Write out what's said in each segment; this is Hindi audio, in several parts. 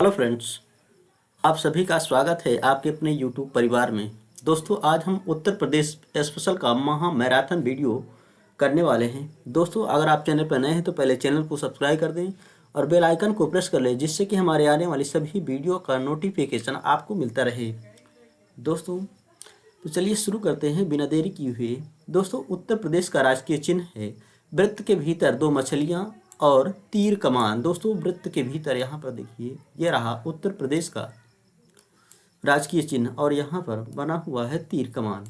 हेलो फ्रेंड्स, आप सभी का स्वागत है आपके अपने यूट्यूब परिवार में। दोस्तों, आज हम उत्तर प्रदेश स्पेशल का महा मैराथन वीडियो करने वाले हैं। दोस्तों, अगर आप चैनल पर नए हैं तो पहले चैनल को सब्सक्राइब कर दें और बेल आइकन को प्रेस कर लें, जिससे कि हमारे आने वाली सभी वीडियो का नोटिफिकेशन आपको मिलता रहे। दोस्तों, तो चलिए शुरू करते हैं बिना देरी किए हुए। दोस्तों, उत्तर प्रदेश का राजकीय चिन्ह है वृत्त के भीतर दो मछलियां और तीर कमान। दोस्तों, वृत्त के भीतर यहाँ पर देखिए, ये रहा उत्तर प्रदेश का राजकीय चिन्ह और यहाँ पर बना हुआ है तीर कमान।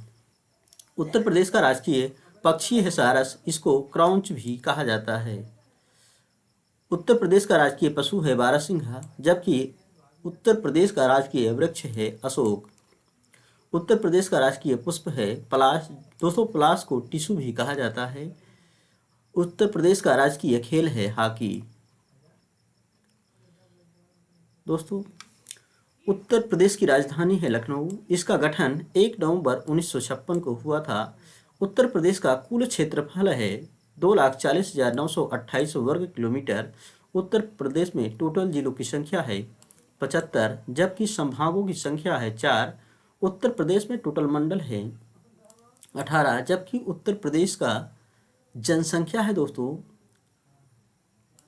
उत्तर प्रदेश का राजकीय पक्षी है सारस, इसको क्रौंच भी कहा जाता है। उत्तर प्रदेश का राजकीय पशु है बारहसिंघा, जबकि उत्तर प्रदेश का राजकीय वृक्ष है अशोक। उत्तर प्रदेश का राजकीय पुष्प है पलाश। दोस्तों, पलाश को टिशू भी कहा जाता है। उत्तर प्रदेश का राजकीय खेल है हॉकी। दोस्तों, उत्तर प्रदेश की राजधानी है लखनऊ। इसका गठन 1 नवंबर 1956 को हुआ था। उत्तर प्रदेश का कुल क्षेत्रफल है 2,40,928 वर्ग किलोमीटर। उत्तर प्रदेश में टोटल जिलों की संख्या है 75, जबकि संभागों की संख्या है 4। उत्तर प्रदेश में टोटल मंडल है 18, जबकि उत्तर प्रदेश का जनसंख्या है दोस्तों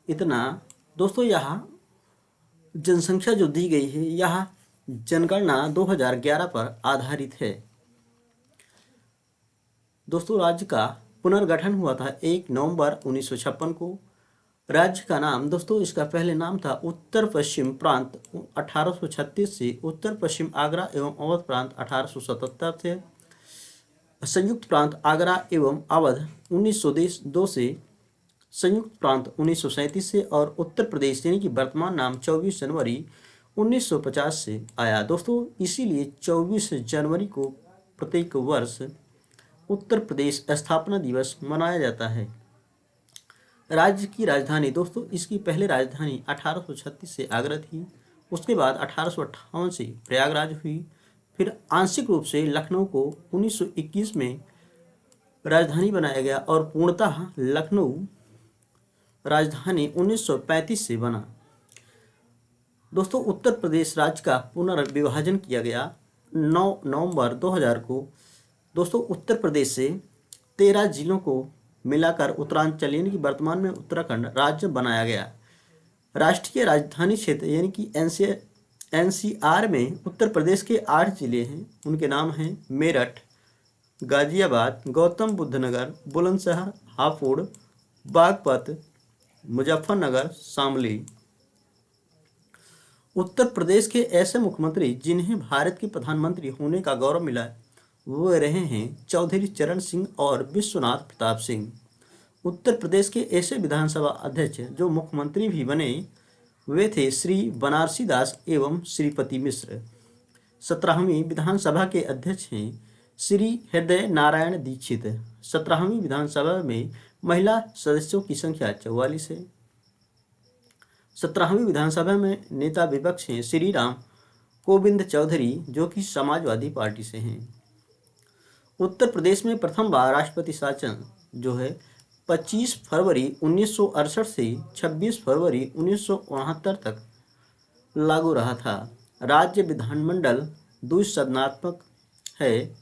इतना। दोस्तों, यहाँ जनसंख्या जो दी गई है, यह जनगणना 2011 पर आधारित है। दोस्तों, राज्य का पुनर्गठन हुआ था 1 नवंबर 1956 को। राज्य का नाम, दोस्तों, इसका पहले नाम था उत्तर पश्चिम प्रांत 1836 से, उत्तर पश्चिम आगरा एवं अवध प्रांत 1877 से, संयुक्त प्रांत आगरा एवं अवध 1902 से, संयुक्त प्रांत 1937 से और उत्तर प्रदेश यानी कि वर्तमान नाम 24 जनवरी 1950 से आया। दोस्तों, इसीलिए 24 जनवरी को प्रत्येक वर्ष उत्तर प्रदेश स्थापना दिवस मनाया जाता है। राज्य की राजधानी, दोस्तों, इसकी पहले राजधानी 1836 से आगरा थी। उसके बाद 1858 से प्रयागराज हुई। फिर आंशिक रूप से लखनऊ को 1921 में राजधानी बनाया गया और पूर्णतः लखनऊ राजधानी 1935 से बना। दोस्तों, उत्तर प्रदेश राज्य का पुनर्विभाजन किया गया 9 नवंबर 2000 को। दोस्तों, उत्तर प्रदेश से 13 जिलों को मिलाकर उत्तरांचल यानी कि वर्तमान में उत्तराखंड राज्य बनाया गया। राष्ट्रीय राजधानी क्षेत्र यानी कि एनसीआर में उत्तर प्रदेश के 8 जिले हैं। उनके नाम हैं मेरठ, गाजियाबाद, गौतम बुद्ध नगर, बुलंदशहर, हापुड़, बागपत, मुजफ्फरनगर, शामली। उत्तर प्रदेश के ऐसे मुख्यमंत्री जिन्हें भारत के प्रधानमंत्री होने का गौरव मिला वो रहे हैं चौधरी चरण सिंह और विश्वनाथ प्रताप सिंह। उत्तर प्रदेश के ऐसे विधानसभा अध्यक्ष जो मुख्यमंत्री भी बने वे थे श्री बनारसी दास एवं श्रीपति मिश्र। 17वीं विधानसभा के अध्यक्ष हैं श्री हृदय नारायण दीक्षित। 17वीं विधानसभा में महिला सदस्यों की संख्या 44 है। 17वीं विधानसभा में नेता विपक्ष हैं श्री राम गोविंद चौधरी, जो कि समाजवादी पार्टी से हैं। उत्तर प्रदेश में प्रथम बार राष्ट्रपति शासन जो है 25 फरवरी 1968 से 26 फरवरी 1969 तक लागू रहा था। राज्य विधानमंडल द्विसदनात्मक है।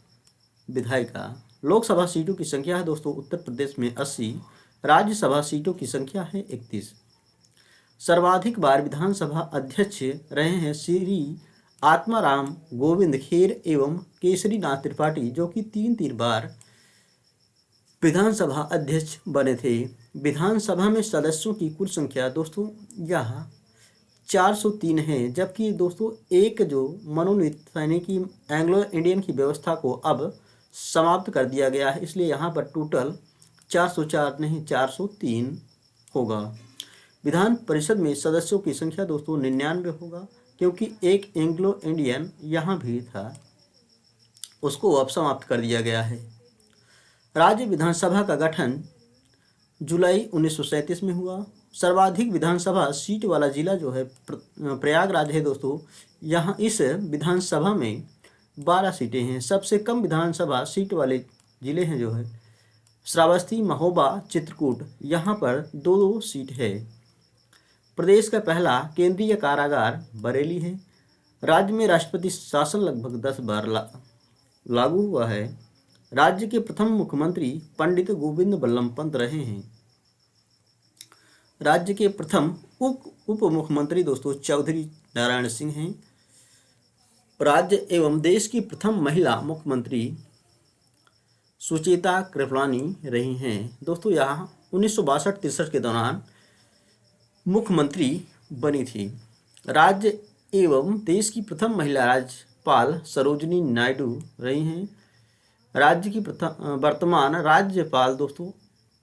विधायिका लोकसभा सीटों की संख्या है दोस्तों उत्तर प्रदेश में 80, राज्यसभा सीटों की संख्या है 31। सर्वाधिक बार विधानसभा अध्यक्ष रहे हैं श्री आत्माराम गोविंद खेर एवं केसरी नाथ त्रिपाठी, जो कि 3 बार विधानसभा अध्यक्ष बने थे। विधानसभा में सदस्यों की कुल संख्या दोस्तों यह 403 है, जबकि दोस्तों एक जो मनोनीत यानी कि एंग्लो इंडियन की व्यवस्था को अब समाप्त कर दिया गया है, इसलिए यहाँ पर टोटल 404 नहीं 403 होगा। विधान परिषद में सदस्यों की संख्या दोस्तों 99 होगा, क्योंकि एक एंग्लो इंडियन यहाँ भी था, उसको अब समाप्त कर दिया गया है। राज्य विधानसभा का गठन जुलाई 1937 में हुआ। सर्वाधिक विधानसभा सीट वाला जिला जो है प्रयागराज है दोस्तों। यहाँ इस विधानसभा में 12 सीटें हैं। सबसे कम विधानसभा सीट वाले जिले हैं जो है श्रावस्ती, महोबा, चित्रकूट, यहाँ पर 2 सीट है। प्रदेश का पहला केंद्रीय कारागार बरेली है। राज्य में राष्ट्रपति शासन लगभग 10 बार लागू हुआ है। राज्य के प्रथम मुख्यमंत्री पंडित गोविंद बल्लभ पंत रहे हैं। राज्य के प्रथम उप मुख्यमंत्री दोस्तों चौधरी नारायण सिंह हैं। राज्य एवं देश की प्रथम महिला मुख्यमंत्री सुचेता कृपलानी रही हैं। दोस्तों यहाँ 1962-63 के दौरान मुख्यमंत्री बनी थी। राज्य एवं देश की प्रथम महिला राज्यपाल सरोजिनी नायडू रही हैं। राज्य की वर्तमान राज्यपाल दोस्तों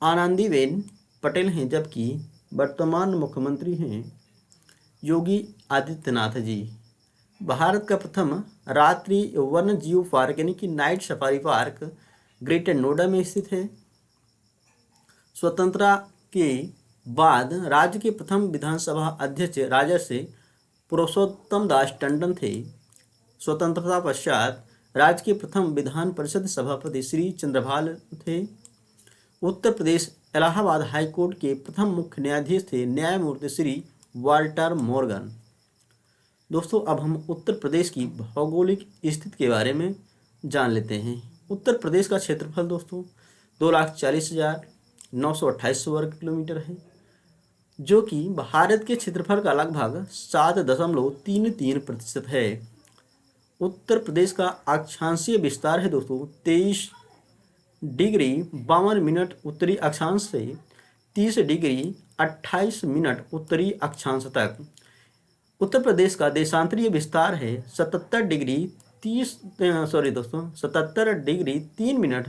आनंदीबेन पटेल हैं, जबकि वर्तमान मुख्यमंत्री हैं योगी आदित्यनाथ जी। भारत का प्रथम रात्रि वन्य जीव पार्क यानी कि night safari park greater Noida में स्थित है। स्वतंत्रता के बाद राज्य के प्रथम विधानसभा अध्यक्ष राजर्षि पुरुषोत्तम दास टंडन थे। स्वतंत्रता पश्चात राज्य के प्रथम विधान परिषद सभापति श्री चंद्रभाल थे। उत्तर प्रदेश इलाहाबाद हाईकोर्ट के प्रथम मुख्य न्यायाधीश थे न्यायमूर्ति श्री वाल्टर मॉर्गन। दोस्तों अब हम उत्तर प्रदेश की भौगोलिक स्थिति के बारे में जान लेते हैं। उत्तर प्रदेश का क्षेत्रफल दोस्तों 2,40,928 वर्ग किलोमीटर है, जो कि भारत के क्षेत्रफल का लगभग 7.33% है। उत्तर प्रदेश का अक्षांशीय विस्तार है दोस्तों 23 डिग्री 52 मिनट उत्तरी अक्षांश से 30 डिग्री 28 मिनट उत्तरी अक्षांश तक। उत्तर प्रदेश का देशांतरीय विस्तार है 77 डिग्री 3 मिनट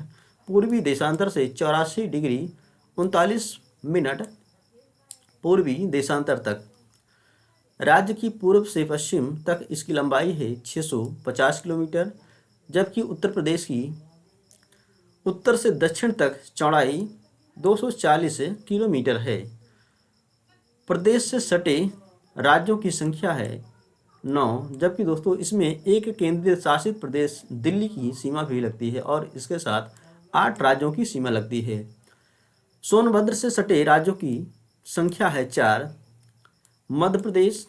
पूर्वी देशांतर से 84 डिग्री 39 मिनट पूर्वी देशांतर तक। राज्य की पूर्व से पश्चिम तक इसकी लंबाई है 650 किलोमीटर, जबकि उत्तर प्रदेश की उत्तर से दक्षिण तक चौड़ाई 240 किलोमीटर है। प्रदेश से सटे राज्यों की संख्या है 9, जबकि दोस्तों इसमें एक केंद्रीय शासित प्रदेश दिल्ली की सीमा भी लगती है और इसके साथ 8 राज्यों की सीमा लगती है। सोनभद्र से सटे राज्यों की संख्या है 4। मध्य प्रदेश,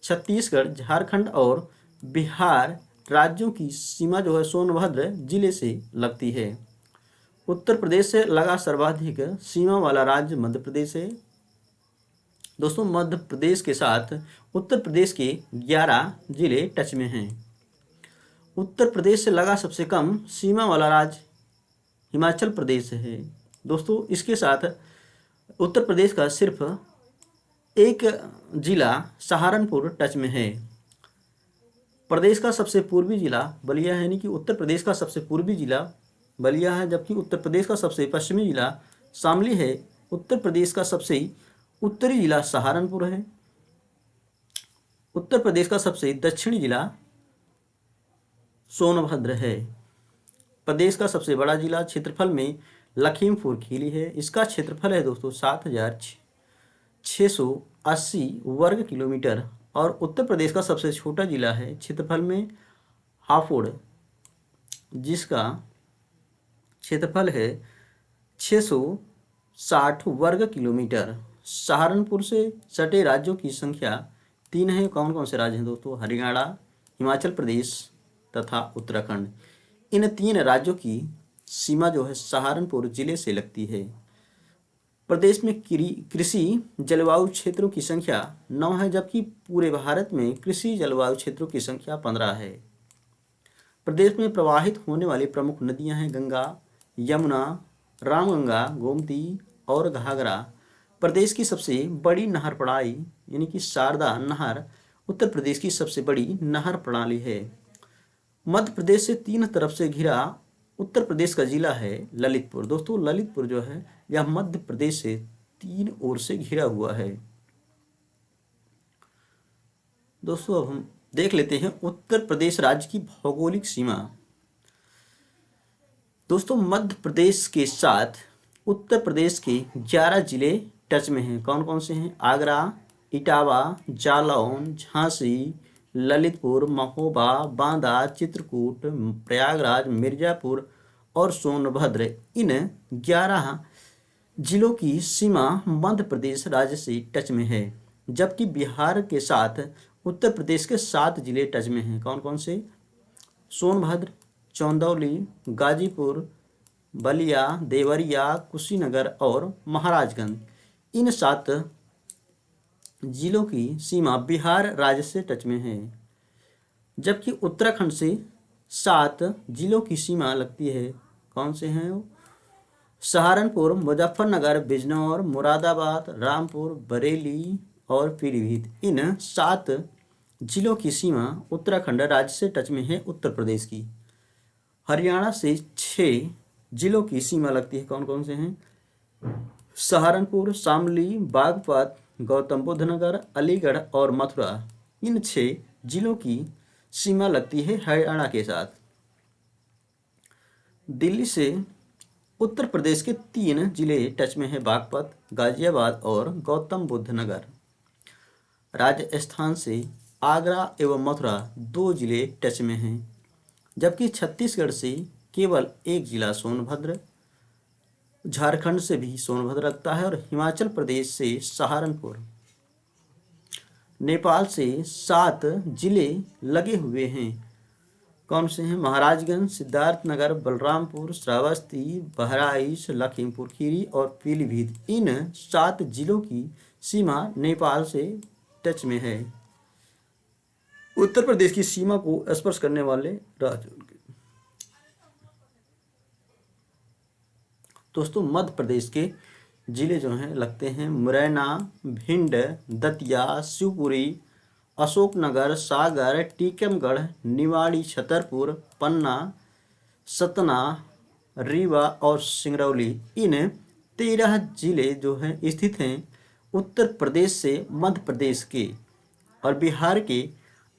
छत्तीसगढ़, झारखंड और बिहार राज्यों की सीमा जो है सोनभद्र जिले से लगती है। उत्तर प्रदेश से लगा सर्वाधिक सीमा वाला राज्य मध्य प्रदेश है। दोस्तों मध्य प्रदेश के साथ उत्तर प्रदेश के 11 जिले टच में हैं। उत्तर प्रदेश से लगा सबसे कम सीमा वाला राज्य हिमाचल प्रदेश है। दोस्तों इसके साथ उत्तर प्रदेश का सिर्फ एक जिला सहारनपुर टच में है। प्रदेश का सबसे पूर्वी जिला बलिया है, यानी कि उत्तर प्रदेश का सबसे पूर्वी जिला बलिया है, जबकि उत्तर प्रदेश का सबसे पश्चिमी जिला शामली है। उत्तर प्रदेश का सबसे उत्तरी जिला सहारनपुर है। उत्तर प्रदेश का सबसे दक्षिणी जिला सोनभद्र है। प्रदेश का सबसे बड़ा जिला क्षेत्रफल में लखीमपुर खीरी है। इसका क्षेत्रफल है दोस्तों 7,680 वर्ग किलोमीटर। और उत्तर प्रदेश का सबसे छोटा जिला है क्षेत्रफल में हापुड़, जिसका क्षेत्रफल है 660 वर्ग किलोमीटर। सहारनपुर से सटे राज्यों की संख्या 3 है। कौन कौन से राज्य हैं दोस्तों? हरियाणा, हिमाचल प्रदेश तथा उत्तराखंड। इन 3 राज्यों की सीमा जो है सहारनपुर जिले से लगती है। प्रदेश में कृषि जलवायु क्षेत्रों की संख्या 9 है, जबकि पूरे भारत में कृषि जलवायु क्षेत्रों की संख्या 15 है। प्रदेश में प्रवाहित होने वाली प्रमुख नदियां हैं गंगा, यमुना, रामगंगा, गोमती और घाघरा। प्रदेश की सबसे बड़ी नहर प्रणाली यानी कि शारदा नहर उत्तर प्रदेश की सबसे बड़ी नहर प्रणाली है। मध्य प्रदेश से 3 तरफ से घिरा उत्तर प्रदेश का जिला है ललितपुर। दोस्तों ललितपुर जो है यह मध्य प्रदेश से 3 ओर से घिरा हुआ है। दोस्तों अब हम देख लेते हैं उत्तर प्रदेश राज्य की भौगोलिक सीमा। दोस्तों मध्य प्रदेश के साथ उत्तर प्रदेश के 11 जिले टच में हैं। कौन कौन से हैं? आगरा, इटावा, जालौन, झांसी, ललितपुर, महोबा, बांदा, चित्रकूट, प्रयागराज, मिर्जापुर और सोनभद्र। इन 11 जिलों की सीमा मध्य प्रदेश राज्य से टच में है। जबकि बिहार के साथ उत्तर प्रदेश के 7 जिले टच में हैं। कौन कौन से? सोनभद्र, चंदौली, गाजीपुर, बलिया, देवरिया, कुशीनगर और महाराजगंज। इन 7 जिलों की सीमा बिहार राज्य से टच में है। जबकि उत्तराखंड से 7 जिलों की सीमा लगती है। कौन से हैं वो? सहारनपुर, मुजफ्फरनगर, बिजनौर, मुरादाबाद, रामपुर, बरेली और पीलीभीत। इन 7 जिलों की सीमा उत्तराखंड राज्य से टच में है उत्तर प्रदेश की। हरियाणा से 6 जिलों की सीमा लगती है। कौन कौन से हैं? सहारनपुर, शामली, बागपत, गौतम बुद्ध नगर, अलीगढ़ और मथुरा। इन 6 जिलों की सीमा लगती है हरियाणा के साथ। दिल्ली से उत्तर प्रदेश के 3 जिले टच में है, बागपत, गाजियाबाद और गौतम बुद्ध नगर। राजस्थान से आगरा एवं मथुरा 2 जिले टच में हैं। जबकि छत्तीसगढ़ से केवल 1 जिला सोनभद्र, झारखंड से भी सोनभद्र लगता है और हिमाचल प्रदेश से सहारनपुर। नेपाल से 7 जिले लगे हुए हैं। कौन से हैं? महाराजगंज, सिद्धार्थनगर, बलरामपुर, श्रावस्ती, बहराइच, लखीमपुर खीरी और पीलीभीत। इन 7 जिलों की सीमा नेपाल से टच में है। उत्तर प्रदेश की सीमा को स्पर्श करने वाले राज्य दोस्तों मध्य प्रदेश के जिले जो हैं लगते हैं मुरैना, भिंड, दतिया, शिवपुरी, अशोकनगर, सागर, टीकमगढ़, निवाड़ी, छतरपुर, पन्ना, सतना, रीवा और सिंगरौली। इन 13 जिले जो हैं स्थित हैं उत्तर प्रदेश से मध्य प्रदेश के। और बिहार के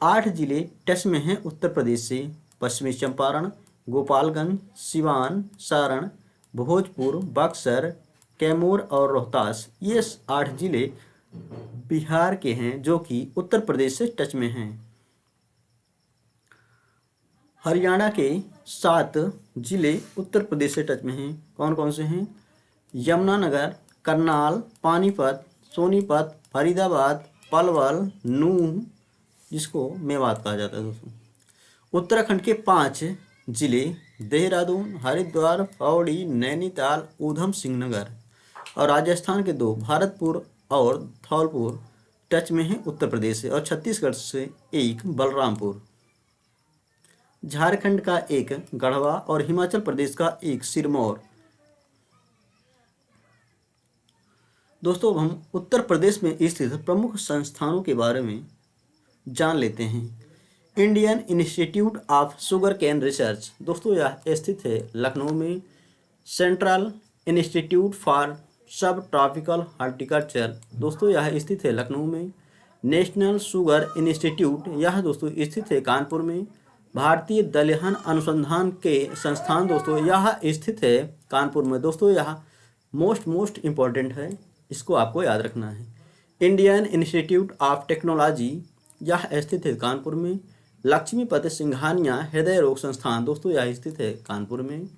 8 जिले टच में हैं उत्तर प्रदेश से। पश्चिमी चंपारण, गोपालगंज, सिवान, सारण, भोजपुर, बक्सर, कैमूर और रोहतास। ये 8 जिले बिहार के हैं जो कि उत्तर प्रदेश से टच में हैं। हरियाणा के 7 जिले उत्तर प्रदेश से टच में हैं। कौन कौन से हैं? यमुनानगर, करनाल, पानीपत, सोनीपत, फरीदाबाद, पलवल, नूंह, जिसको मेवात कहा जाता है दोस्तों। उत्तराखंड के 5 जिले देहरादून, हरिद्वार, पौड़ी, नैनीताल, ऊधम सिंह नगर। और राजस्थान के 2 भरतपुर और धौलपुर टच में है उत्तर प्रदेश से। और छत्तीसगढ़ से 1 बलरामपुर, झारखंड का 1 गढ़वा और हिमाचल प्रदेश का 1 सिरमौर। दोस्तों अब हम उत्तर प्रदेश में स्थित प्रमुख संस्थानों के बारे में जान लेते हैं। Indian Institute of Sugarcane Research दोस्तों यह स्थित है लखनऊ में। Central Institute for Subtropical Horticulture दोस्तों यह स्थित है लखनऊ में। नेशनल शुगर इंस्टीट्यूट यह दोस्तों स्थित है कानपुर में। भारतीय दलहन अनुसंधान के संस्थान दोस्तों यह स्थित है कानपुर में। दोस्तों यह मोस्ट इम्पॉर्टेंट है, इसको आपको याद रखना है। इंडियन इंस्टीट्यूट ऑफ टेक्नोलॉजी यह स्थित है कानपुर में। लक्ष्मीपति सिंघानिया हृदय रोग संस्थान दोस्तों यह स्थित है कानपुर में।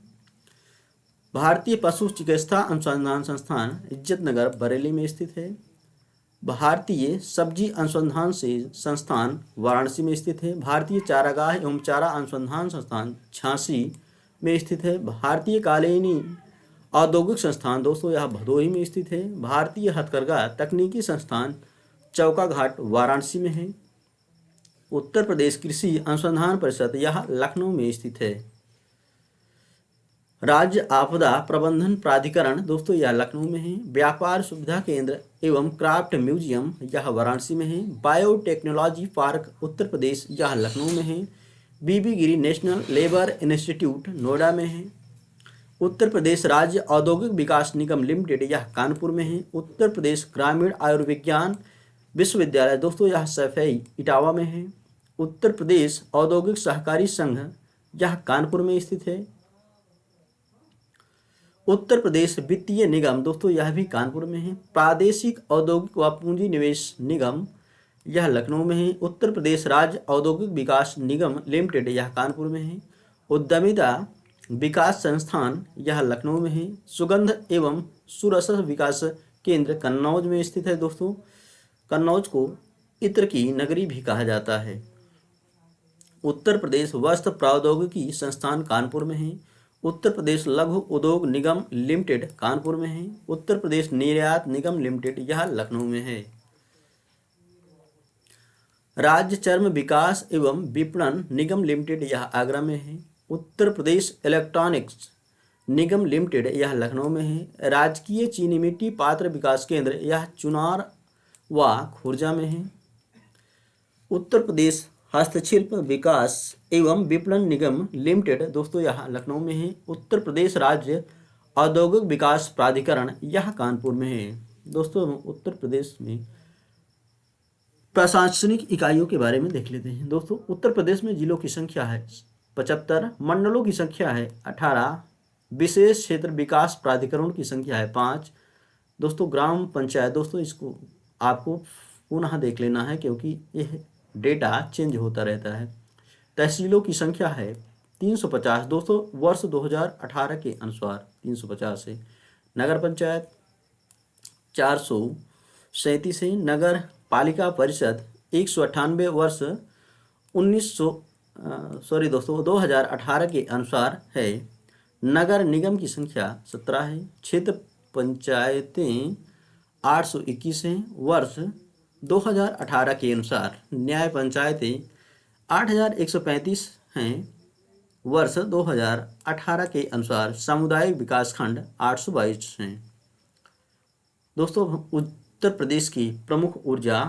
भारतीय पशु चिकित्सा अनुसंधान संस्थान इज्जतनगर बरेली में स्थित है। भारतीय सब्जी अनुसंधान से संस्थान वाराणसी में स्थित है। भारतीय चारागाह एवं चारा अनुसंधान संस्थान झांसी में स्थित है। भारतीय कालीनी औद्योगिक संस्थान दोस्तों यह भदोही में स्थित है। भारतीय हथकरघा तकनीकी संस्थान चौकाघाट वाराणसी में है। उत्तर प्रदेश कृषि अनुसंधान परिषद यह लखनऊ में स्थित है। राज्य आपदा प्रबंधन प्राधिकरण दोस्तों यह लखनऊ में है। व्यापार सुविधा केंद्र एवं क्राफ्ट म्यूजियम यह वाराणसी में है। बायोटेक्नोलॉजी पार्क उत्तर प्रदेश यह लखनऊ में है। बीबी गिरी नेशनल लेबर इंस्टीट्यूट नोएडा में है। उत्तर प्रदेश राज्य औद्योगिक विकास निगम लिमिटेड यह कानपुर में है। उत्तर प्रदेश ग्रामीण आयुर्विज्ञान विश्वविद्यालय दोस्तों यह सफेई इटावा में है। उत्तर प्रदेश औद्योगिक सहकारी संघ यह कानपुर में स्थित है। उत्तर प्रदेश वित्तीय निगम दोस्तों यह भी कानपुर में है। प्रादेशिक औद्योगिक व पूंजी निवेश निगम यह लखनऊ में है। उत्तर प्रदेश राज्य औद्योगिक विकास निगम लिमिटेड यह कानपुर में है। उद्यमिता विकास संस्थान यह लखनऊ में है। सुगंध एवं सुरस विकास केंद्र कन्नौज में स्थित है दोस्तों। कन्नौज को इत्र की नगरी भी कहा जाता है। उत्तर प्रदेश वस्त्र प्रौद्योगिकी संस्थान कानपुर में है। उत्तर प्रदेश लघु उद्योग निगम लिमिटेड कानपुर में है। उत्तर प्रदेश निर्यात निगम लिमिटेड यह लखनऊ में है। राज्य चर्म विकास एवं विपणन निगम लिमिटेड यह आगरा में है। उत्तर प्रदेश इलेक्ट्रॉनिक्स निगम लिमिटेड यह लखनऊ में है। राजकीय चीनी मिट्टी पात्र विकास केंद्र यह चुनार व खुर्जा में है। उत्तर प्रदेश हस्तशिल्प विकास एवं विपणन निगम लिमिटेड दोस्तों यह लखनऊ में है। उत्तर प्रदेश राज्य औद्योगिक विकास प्राधिकरण यह कानपुर में है। दोस्तों उत्तर प्रदेश में प्रशासनिक इकाइयों के बारे में देख लेते हैं। दोस्तों उत्तर प्रदेश में जिलों की संख्या है 75, मंडलों की संख्या है 18, विशेष क्षेत्र विकास प्राधिकरण की संख्या है 5। दोस्तों ग्राम पंचायत दोस्तों इसको आपको पुनः देख लेना है क्योंकि यह डेटा चेंज होता रहता है। तहसीलों की संख्या है 350 दोस्तों वर्ष 2018 के अनुसार 350 है। नगर पंचायत 437 है। नगर पालिका परिषद 198 वर्ष 2018 के अनुसार है। नगर निगम की संख्या 17 है। क्षेत्र पंचायतें 821 हैं वर्ष 2018 के अनुसार। न्याय पंचायतें 8135 हैं वर्ष 2018 के अनुसार। सामुदायिक विकास खंड 822 हैं। दोस्तों उत्तर प्रदेश की प्रमुख ऊर्जा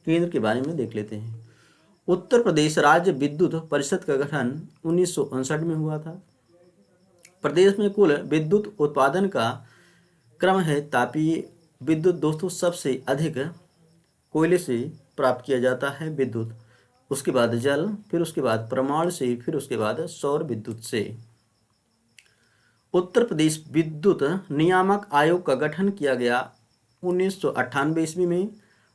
केंद्र के बारे में देख लेते हैं। उत्तर प्रदेश राज्य विद्युत परिषद का गठन 1959 में हुआ था। प्रदेश में कुल विद्युत उत्पादन का क्रम है। तापीय विद्युत दोस्तों सबसे अधिक कोयले से प्राप्त किया जाता है विद्युत, उसके बाद जल, फिर उसके बाद परमाणु से, फिर उसके बाद सौर विद्युत से। उत्तर प्रदेश विद्युत नियामक आयोग का गठन किया गया 1998 ईस्वी में।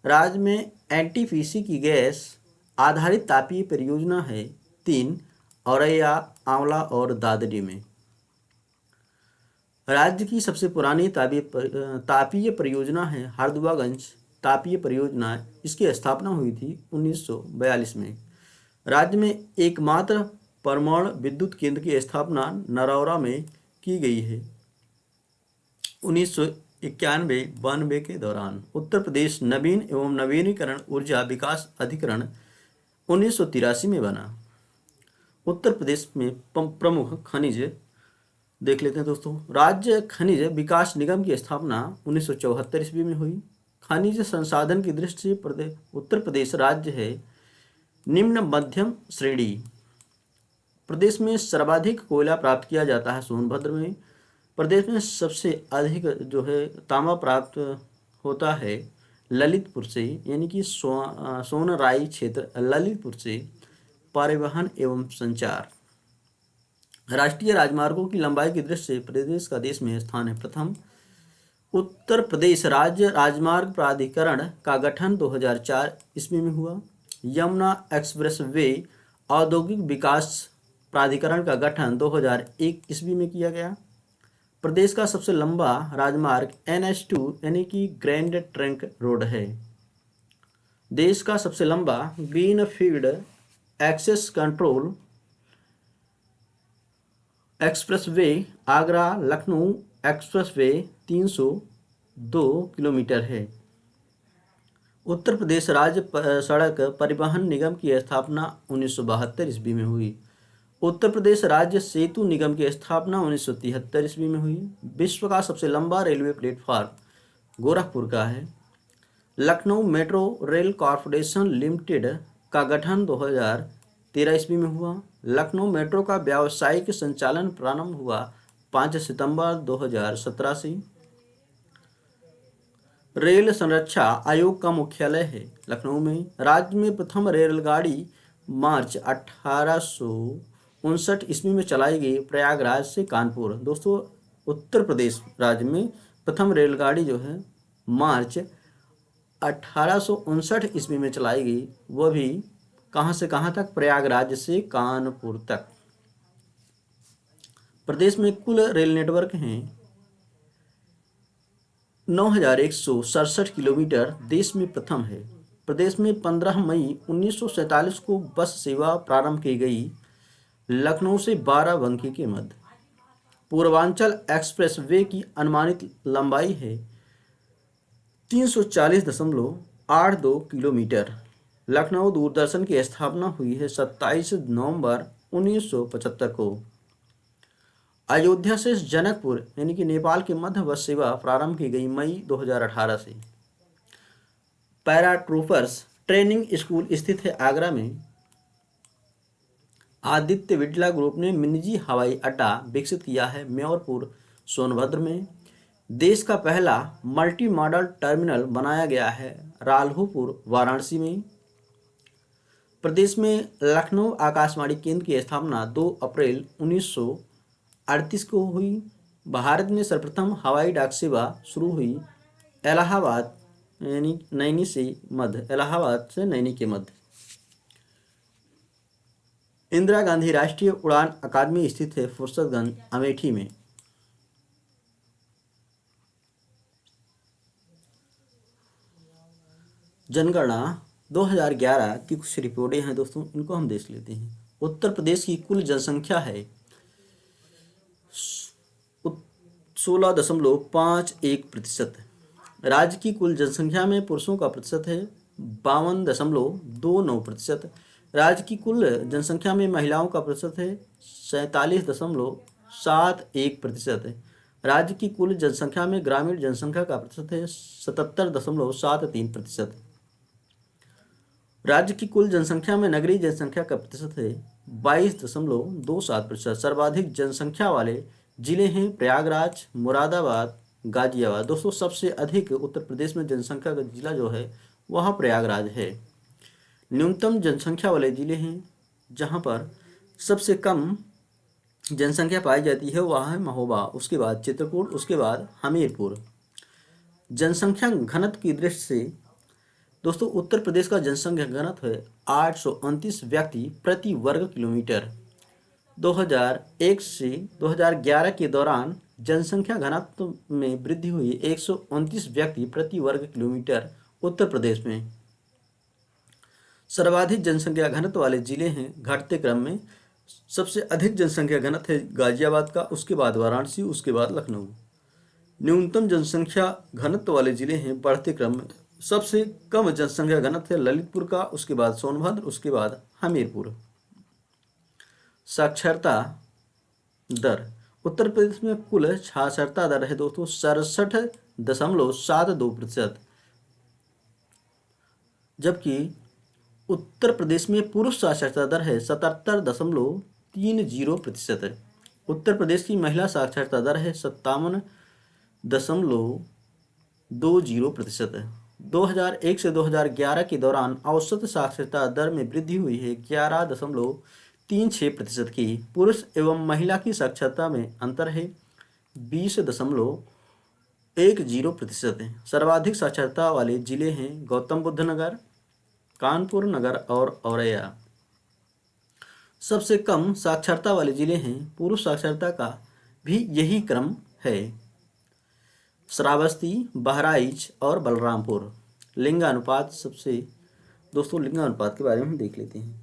राज्य में एनटीपीसी की गैस आधारित तापीय परियोजना है 3, औरैया, आंवला और दादरी में। राज्य की सबसे पुरानी तापीय परियोजना है हरदुआगंज तापीय परियोजना। इसकी स्थापना हुई थी 1942 में। राज्य में एकमात्र परमाणु विद्युत केंद्र की स्थापना नरौरा में की गई है 1991-92 के दौरान। उत्तर प्रदेश नवीन एवं नवीनीकरण ऊर्जा विकास अधिकरण 1983 में बना। उत्तर प्रदेश में प्रमुख खनिज देख लेते हैं दोस्तों। राज्य खनिज विकास निगम की स्थापना 1974 ईस्वी में हुई। खनिज संसाधन की दृष्टि से उत्तर प्रदेश राज्य है निम्न मध्यम श्रेणी। प्रदेश में सर्वाधिक कोयला प्राप्त किया जाता है सोनभद्र में। प्रदेश में सबसे अधिक जो है तांबा प्राप्त होता है ललितपुर से, यानी कि सोनराई क्षेत्र ललितपुर से। परिवहन एवं संचार राष्ट्रीय राजमार्गों की लंबाई की दृष्टि से प्रदेश का देश में स्थान है प्रथम। उत्तर प्रदेश राज्य राजमार्ग प्राधिकरण का गठन 2004 ईस्वी में हुआ। यमुना एक्सप्रेस वे औद्योगिक विकास प्राधिकरण का गठन 2001 ईस्वी में किया गया। प्रदेश का सबसे लंबा राजमार्ग NH2 यानी कि ग्रैंड ट्रंक रोड है। देश का सबसे लंबा greenfield access control expressway Agra Lucknow expressway 302 kilometre है। उत्तर प्रदेश राज्य सड़क परिवहन निगम की स्थापना 1972 ईस्वी में हुई। उत्तर प्रदेश राज्य सेतु निगम की स्थापना 1973 ईस्वी में हुई। विश्व का सबसे लंबा रेलवे प्लेटफार्म गोरखपुर का है। Lucknow metro rail corporation limited का गठन 2013 ईस्वी में हुआ। लखनऊ मेट्रो का व्यावसायिक संचालन प्रारंभ हुआ 5 सितंबर 2017 से। रेल संरक्षा आयोग का मुख्यालय है लखनऊ में। राज्य में प्रथम रेलगाड़ी मार्च 1859 ईस्वी में चलाई गई प्रयागराज से कानपुर। दोस्तों उत्तर प्रदेश राज्य में प्रथम रेलगाड़ी जो है मार्च 1859 ईस्वी में चलाई गई, वह भी कहाँ से कहाँ तक, प्रयागराज से कानपुर तक। प्रदेश में कुल रेल नेटवर्क हैं 9,167 किलोमीटर देश में प्रथम है। प्रदेश में 15 मई 1947 को बस सेवा प्रारंभ की गई। लखनऊ से बाराबंकी के मध्य। पूर्वांचल एक्सप्रेस वे की अनुमानित लंबाई है 340.82 किलोमीटर। लखनऊ दूरदर्शन की स्थापना हुई है 27 नवंबर 1975 को। अयोध्या से जनकपुर यानी कि नेपाल के मध्य बस सेवा प्रारंभ की गई मई 2018 से। पैराट्रूपर्स ट्रेनिंग स्कूल स्थित है आगरा में। आदित्य बिड़ला ग्रुप ने निजी हवाई अड्डा विकसित किया है म्योरपुर सोनभद्र में। देश का पहला मल्टी मॉडल टर्मिनल बनाया गया है राल्हुपुर वाराणसी में। प्रदेश में लखनऊ आकाशवाणी केंद्र की स्थापना 2 अप्रैल 1938 को हुई। भारत में सर्वप्रथम हवाई डाक सेवा शुरू हुई इलाहाबाद यानी नैनी से मध्य, इलाहाबाद से नैनी के मध्य। इंदिरा गांधी राष्ट्रीय उड़ान अकादमी स्थित है फुर्सतगंज अमेठी में। जनगणना 2011 की कुछ रिपोर्टें हैं दोस्तों, इनको हम देख लेते हैं। उत्तर प्रदेश की कुल जनसंख्या है 16.51%। राज्य की कुल जनसंख्या में पुरुषों का प्रतिशत है 52.29%। राज्य की कुल जनसंख्या में महिलाओं का प्रतिशत है 47.71%। राज्य की कुल जनसंख्या में ग्रामीण जनसंख्या का प्रतिशत है 77.73%। राज्य की कुल जनसंख्या में नगरीय जनसंख्या का प्रतिशत है 22.27%। सर्वाधिक जनसंख्या वाले जिले हैं प्रयागराज, मुरादाबाद, गाजियाबाद। दोस्तों सबसे अधिक उत्तर प्रदेश में जनसंख्या का जिला जो है वह प्रयागराज है। न्यूनतम जनसंख्या वाले जिले हैं जहां पर सबसे कम जनसंख्या पाई जाती है वह है महोबा, उसके बाद चित्रकूट, उसके बाद हमीरपुर। जनसंख्या घनत्व की दृष्टि से दोस्तों उत्तर प्रदेश का जनसंख्या घनत्व है 829 व्यक्ति प्रति वर्ग किलोमीटर। 2001 से 2011 के दौरान जनसंख्या घनत्व में वृद्धि हुई 129 व्यक्ति प्रति वर्ग किलोमीटर उत्तर प्रदेश में। सर्वाधिक जनसंख्या घनत्व वाले जिले हैं घटते क्रम में। सबसे अधिक जनसंख्या घनत्व है गाजियाबाद का, उसके बाद वाराणसी, उसके बाद लखनऊ। न्यूनतम जनसंख्या घनत्व वाले जिले हैं बढ़ते क्रम में। सबसे कम जनसंख्या घनत्व है ललितपुर का, उसके बाद सोनभद्र, उसके बाद हमीरपुर। साक्षरता दर उत्तर प्रदेश में कुल साक्षरता दर है दोस्तों 67.72%, जबकि उत्तर प्रदेश में पुरुष साक्षरता दर है 77.30%। उत्तर प्रदेश की महिला साक्षरता दर है 57.20%। 2001 से 2011 के दौरान औसत साक्षरता दर में वृद्धि हुई है 11.36% की। पुरुष एवं महिला की साक्षरता में अंतर है 20.10%। सर्वाधिक साक्षरता वाले जिले हैं गौतम बुद्ध नगर, कानपुर नगर और औरैया। सबसे कम साक्षरता वाले जिले हैं पुरुष साक्षरता का भी यही क्रम है श्रावस्ती, बहराइच और बलरामपुर। लिंगानुपात दोस्तों लिंगानुपात के बारे में हम देख लेते हैं।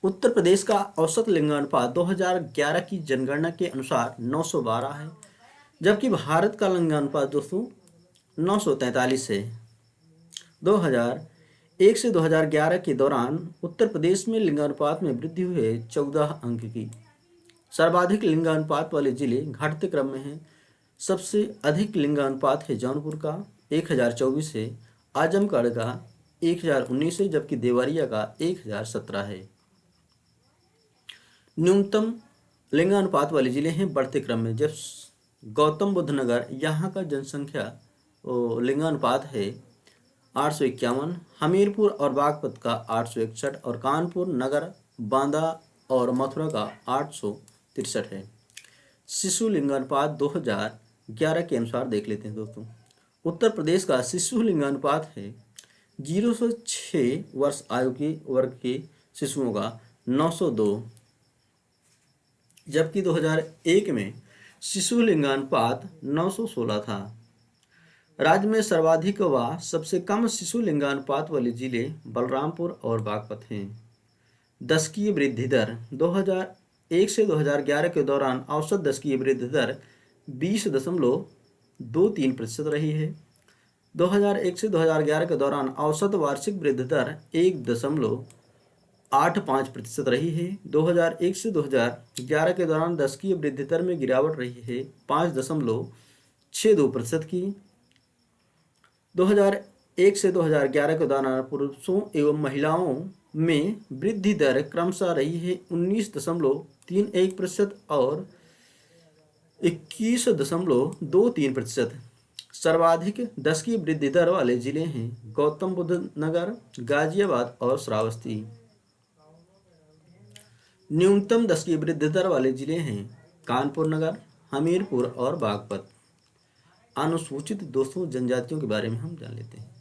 उत्तर प्रदेश का औसत लिंगानुपात 2011 की जनगणना के अनुसार 912 है, जबकि भारत का लिंगानुपात दोस्तों 943 है। 2001 से 2011 के दौरान उत्तर प्रदेश में लिंगानुपात में वृद्धि हुई है 14 अंक की। सर्वाधिक लिंगानुपात वाले जिले घटते क्रम में हैं। सबसे अधिक लिंगानुपात है जौनपुर का 1024 है, आजमगढ़ का 1019 है, जबकि देवरिया का 1017 है। न्यूनतम लिंगानुपात वाले जिले हैं बढ़ते क्रम में। जब गौतम बुद्ध नगर यहाँ का जनसंख्या लिंगानुपात है 851, हमीरपुर और बागपत का 861 और कानपुर नगर, बांदा और मथुरा का 863 है। शिशु लिंगानुपात 2011 के अनुसार देख लेते हैं दोस्तों। उत्तर प्रदेश का शिशु लिंगानुपात है 0 से 6 वर्ष आयु के वर्ग के शिशुओं का 902, जबकि 2001 में शिशु लिंगानुपात 916 था। राज्य में सर्वाधिक व सबसे कम शिशु लिंगानुपात वाले जिले बलरामपुर और बागपत हैं। दशकीय वृद्धि दर 2001 से 2011 के दौरान औसत दशकीय वृद्धि दर 20.23% रही है। 2001 से 2011 के दौरान औसत वार्षिक वृद्धि दर 1.85% रही है। 2001 से 2011 के दौरान दशकीय वृद्धि दर में गिरावट रही है 5.62% की। 2001 से 2011 के दौरान पुरुषों एवं महिलाओं में वृद्धि दर क्रमशः रही है 19.31% और 21.23%। सर्वाधिक दशकीय वृद्धि दर वाले जिले हैं गौतम बुद्ध नगर, गाजियाबाद और श्रावस्ती। न्यूनतम दशकीय वृद्धि दर वाले जिले हैं कानपुर नगर, हमीरपुर और बागपत। अनुसूचित दोस्तों जनजातियों के बारे में हम जान लेते हैं।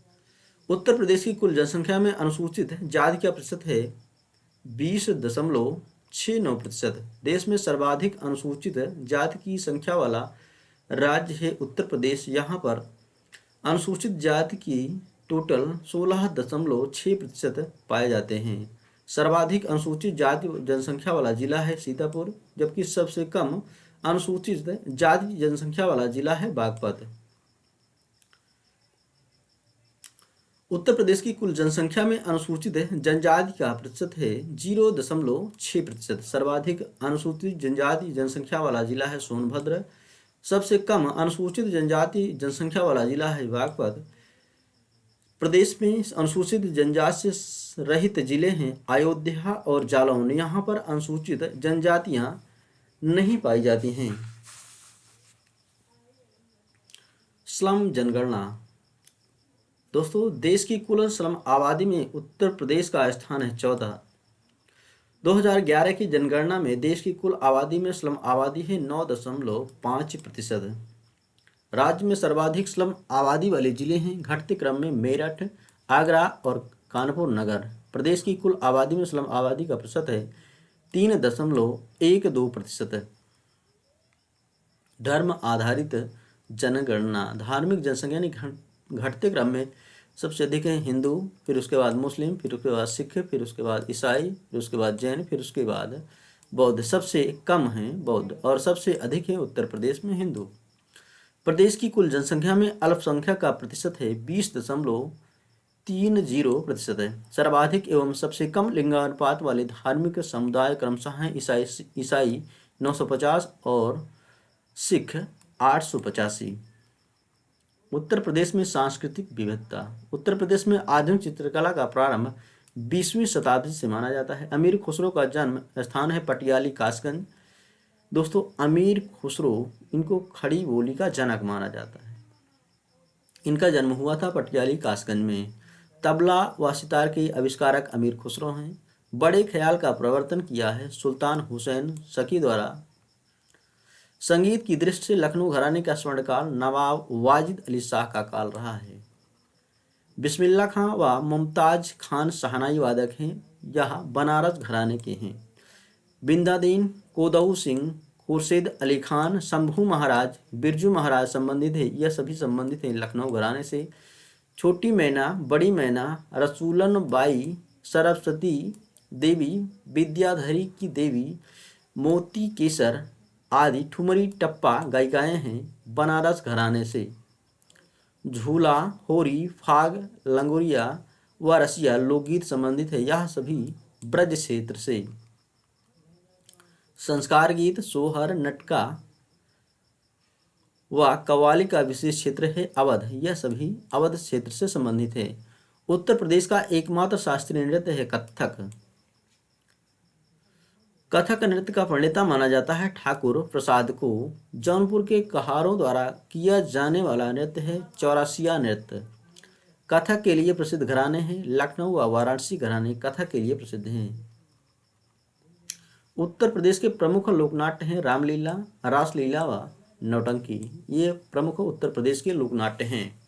उत्तर प्रदेश की कुल जनसंख्या में अनुसूचित जाति का प्रतिशत है 20.69%। देश में सर्वाधिक अनुसूचित जाति की संख्या वाला राज्य है उत्तर प्रदेश। यहाँ पर अनुसूचित जाति की टोटल 16.6% पाए जाते हैं। सर्वाधिक अनुसूचित जाति जनसंख्या वाला जिला है सीतापुर, जबकि सबसे कम अनुसूचित जाति जनसंख्या वाला जिला है बागपत। उत्तर प्रदेश की कुल जनसंख्या में अनुसूचित जनजाति का प्रतिशत है 0.6%। सर्वाधिक अनुसूचित जनजाति जनसंख्या वाला जिला है सोनभद्र। सबसे कम अनुसूचित जनजाति जनसंख्या वाला जिला है बागपत। प्रदेश में अनुसूचित जनजाति से रहित जिले हैं अयोध्या और जालौन। यहाँ पर अनुसूचित जनजातियाँ नहीं पाई जाती हैं। स्लम जनगणना दोस्तों, देश की कुल स्लम आबादी में उत्तर प्रदेश का स्थान है 14। 2011 की जनगणना में देश की कुल आबादी में स्लम आबादी है 9.5%। राज्य में सर्वाधिक स्लम आबादी वाले जिले हैं घटते क्रम में मेरठ, आगरा और कानपुर नगर। प्रदेश की कुल आबादी में स्लम आबादी का प्रतिशत है 3.12%। धर्म आधारित जनगणना, धार्मिक जनसंख्या घटते क्रम में सबसे अधिक है हिंदू, फिर उसके बाद मुस्लिम, फिर उसके बाद सिख, फिर उसके बाद ईसाई, फिर उसके बाद जैन, फिर उसके बाद बौद्ध। सबसे कम हैं बौद्ध और सबसे अधिक है उत्तर प्रदेश में हिंदू। प्रदेश की कुल जनसंख्या में अल्पसंख्यक का प्रतिशत है 20.30% है। सर्वाधिक एवं सबसे कम लिंगानुपात वाले धार्मिक समुदाय क्रमशः हैं ईसाई 950 और सिख 885। उत्तर प्रदेश में सांस्कृतिक विविधता। उत्तर प्रदेश में आधुनिक चित्रकला का प्रारंभ 20वीं शताब्दी से माना जाता है। अमीर खुसरो का जन्म स्थान है पटियाली कासगंज। दोस्तों, अमीर खुसरो, इनको खड़ी बोली का जनक माना जाता है। इनका जन्म हुआ था पटियाली कासगंज में। तबला व सितार के आविष्कारक अमीर खुसरो हैं। बड़े ख्याल का प्रवर्तन किया है सुल्तान हुसैन सकी द्वारा। संगीत की दृष्टि से लखनऊ घराने का स्वर्णकाल नवाब वाजिद अली शाह का काल रहा है। बिस्मिल्लाह खां व मुमताज खान शहनाई वादक हैं। यह बनारस घराने के हैं। बिंदादीन, कोदऊ सिंह, खुर्शीद अली खान, शंभू महाराज, बिरजू महाराज संबंधित है। यह सभी संबंधित हैं लखनऊ घराने से। छोटी मैना, बड़ी मैना, रसूलन बाई, सरस्वती देवी, विद्याधरी की देवी, मोती केसर आदि ठुमरी टप्पा गायिकाएं हैं बनारस घराने से। झूला, होरी, फाग, लंगोरिया व रसिया लोकगीत संबंधित है। यह सभी ब्रज क्षेत्र से। संस्कार गीत, सोहर, नटका व कव्वाली का विशेष क्षेत्र है अवध। यह सभी अवध क्षेत्र से संबंधित है। उत्तर प्रदेश का एकमात्र शास्त्रीय नृत्य है कथक। कथक नृत्य का प्रणेता माना जाता है ठाकुर प्रसाद को। जौनपुर के कहारों द्वारा किया जाने वाला नृत्य है चौरासिया नृत्य। कथक के लिए प्रसिद्ध घराने हैं लखनऊ व वाराणसी घराने कथक के लिए प्रसिद्ध हैं। उत्तर प्रदेश के प्रमुख लोकनाट्य हैं रामलीला, रासलीला व नौटंकी। ये प्रमुख उत्तर प्रदेश के लोकनाट्य हैं।